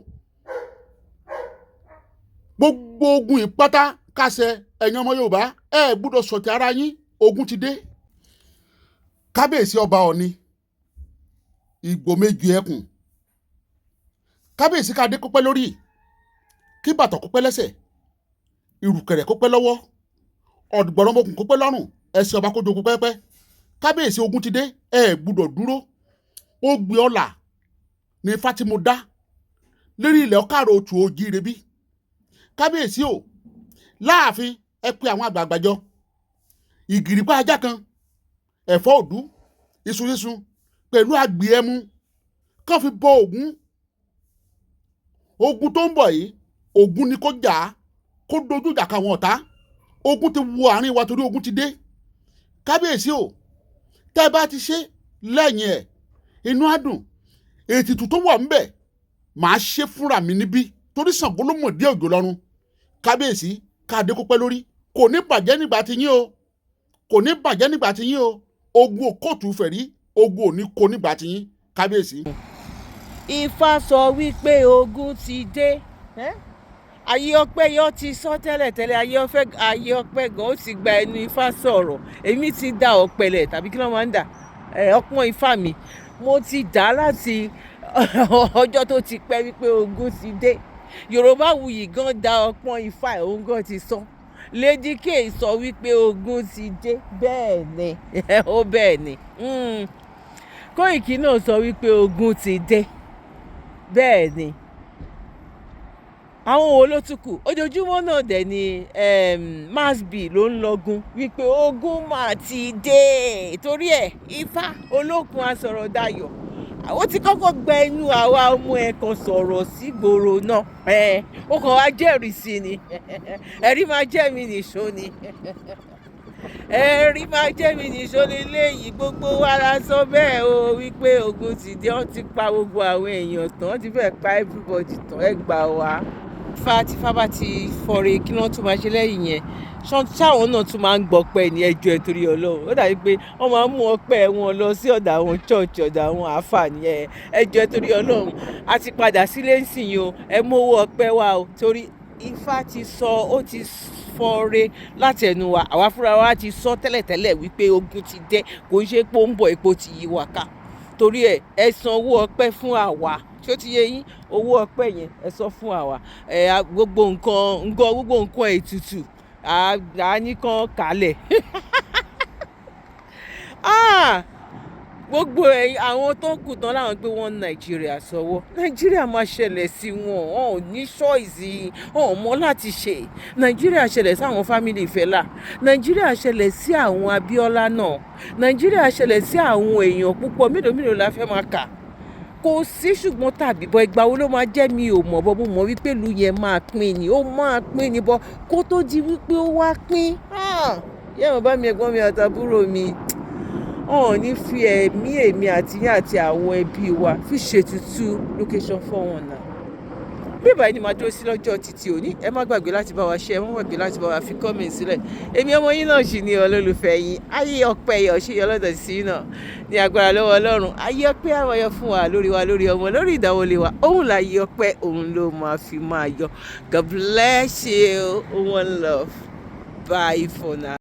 Gbogbo ogun ìpátá kásẹ̀. Ẹ̀yin ọmọ Yorùbá ẹ gbọ́dọ̀ sọ̀tì ara yín, ogun ti dé. Kábíyèsí ọba Ọ̀ni Ìgbò méjì ẹkùn. Kábíyèsí kádé kó pẹ́ lórí, kí bàtà kó pẹ́ lẹ́sẹ̀, ìrùkẹ̀rẹ̀ kó pẹ́ lọ́wọ́, ọ̀dùgbọ̀rọ̀mọkùn kó pẹ́ lọ́rùn, ẹsẹ̀ ọba kó jogun pẹ́pẹ́. Kábíyèsí, ogun ti dé, ẹ gbọ́dọ̀ dúró. Ó gbé ọ̀la ní Ifá tí mo dá lérí ilẹ̀ ọ̀kàrọ̀ òtù òjíire bí. Kábíyèsí o, láàfin ẹ pé àwọn àgbààgbà jọ. Ìgìrìpá ajá kan, ẹ̀fọ́ òdú, iṣu sísun pẹ̀lú àgbì ẹmu kán fi bọ Ògún. Ogun tó ń bọ̀ yìí, Ògún ni kó jà á, kó dojú ìjà káwọn ọ̀tá. Ogun ti wọ àárín wa torí ogun ti dé. Kábíyèsí o, tẹ́ bá ti ṣe lẹ́yìn ẹ̀, inú á dùn. Ètùtù tó wà ńbẹ̀ màá ṣe fúnra mi níbí torí Ṣàngó ló mọ̀ dé òjò lọ́run. Kábíyèsí, káàdé kó pẹ́ lórí, kò ní bàjẹ́ nígbà tí yín o, kò ní bàjẹ́ nígbà tí yín o. Ogun òkòtù fẹ̀rí, ogun ò ní kó nígbà tí yín. Kábíyèsí. Ifá sọ wípé ogun ti dé. Ayé ọpẹ́ yọ ti sọ tẹ́lẹ̀tẹ́lẹ̀, ayé ọpẹ́ gan ó ti gba ẹnu Ifá sọ̀rọ̀. Èmi ti dá ọ̀pẹ̀lẹ̀ tàbí kí ló máa ń dà, ọpọ́n Ifá mi. Mo ti dá láti ọjọ́ tó ti pẹ́ wípé ogun ti dé. Yorùbáwùyí gan dá ọpọ́n Ifá ẹ̀, òun gan ti sọ. Lady K sọ wípé ogun ti dé. Bẹ́ẹ̀ ni, ó bẹ́ẹ̀ ni. Kóìkì náà sọ wípé ogun ti dé. Bẹ́ẹ̀ ni. àwọn wo ló tún kù ojoojúmọ́ náà dẹ̀ ni masbi ló ń lọ́gun wípé ogun mà ti dé torí ẹ̀ ifá olókun asọ̀rọ̀ dayọ̀ àwọn tí kọ́kọ́ gba inú àwa ọmọ ẹ̀ kan sọ̀rọ̀ sígboro náà ó kàn wá jẹ́rìí sí ni ẹ̀rí máa jẹ́ mi nìṣó ni ẹ̀rí máa jẹ́ mi nìṣó léléyìí gbogbo wa la sọ bẹ́ẹ̀ o wípé ogun ti dé wọ́n ti pa gbogbo àwọn èèyàn tán wọ́n ti fẹ́ pa everybody tán ẹ gbà wá. tífá bá ti fọre kí wọ́n tún máa ṣe lẹ́yìn yẹn ṣáwọn náà tún máa ń gbọ́pẹ́ ní ẹjọ́ ẹ̀ torí ọlọ́run ó dàbí pé wọ́n máa ń mú ọpẹ́ wọn lọ sí ọ̀dà àwọn chọ́ọ̀chì ọ̀dà àwọn àáfàá ní ẹjọ́ ẹ̀ torí ọlọ́run a ti padà sílé ńsìnyí o ẹ mú owó ọpẹ́ wa o torí ifá ti sọ ó ti fọre láti ẹnu wa àwa fúnra wa ti sọ tẹ́lẹ̀tẹ́lẹ̀ wípé ogun ti dé kò ń ṣe pé ó ń bọ̀ epo ti yí wa ká torí ẹ san owó ọpẹ́ fún àwa tí ó ti yé yín owó ọpẹ́ yẹn ẹ sọ fún àwa gbogbo nǹkan ètùtù àníkan kálẹ̀ gbogbo àwọn tó kù tán láwọn pé wọ́n nàìjíríà sọ́wọ́ nàìjíríà máa ṣẹlẹ̀ sí wọn ò ní ṣọ́ọ̀ìsì wọn ò mọ̀ láti ṣe nàìjíríà ṣẹlẹ̀ sí àwọn fámìlì Fẹlá nàìjíríà ṣẹlẹ̀ sí àwọn Abíọ́lá náà nàìjíríà ṣẹlẹ̀ sí àwọn èèyàn púpọ̀ mélòó la fẹ́ máa kà kò sí ṣùgbọ́n tàbí bọ́ ìgbà wo ló máa jẹ́ mi ò mọ̀ bọ́ mo mọ̀ wípé ìlú yẹn máa pín ni ó máa pín ni bọ́ kó tó di wípé ó wá pín yẹ́n bá mi ẹ̀gbọ́n mi àtàbúrò mi wọn ò ní fi èmi àti yín àti àwọn ẹbí wa fi ṣètùtù location 419 bí báyìí ni màá dúró sí lọ́jọ́ títí òní ẹ má gbàgbé láti bá wa share ẹ má gbàgbé láti bá wa fi comment sílẹ̀ èmi ọmọ yín náà sì ni olólùfẹ́ yín ayé ọpẹ́ yọ ṣe yọ lọ́dọ̀ sí náà ní agbára lọ́wọ́ ọlọ́run ayé ọpẹ́ àwọn yọ fún wa lórí ọmọ lórí ìdáwọlé wa òun là yí ọpẹ́ òun ló máa fi máa yọ. God bless you, one love, bye for now.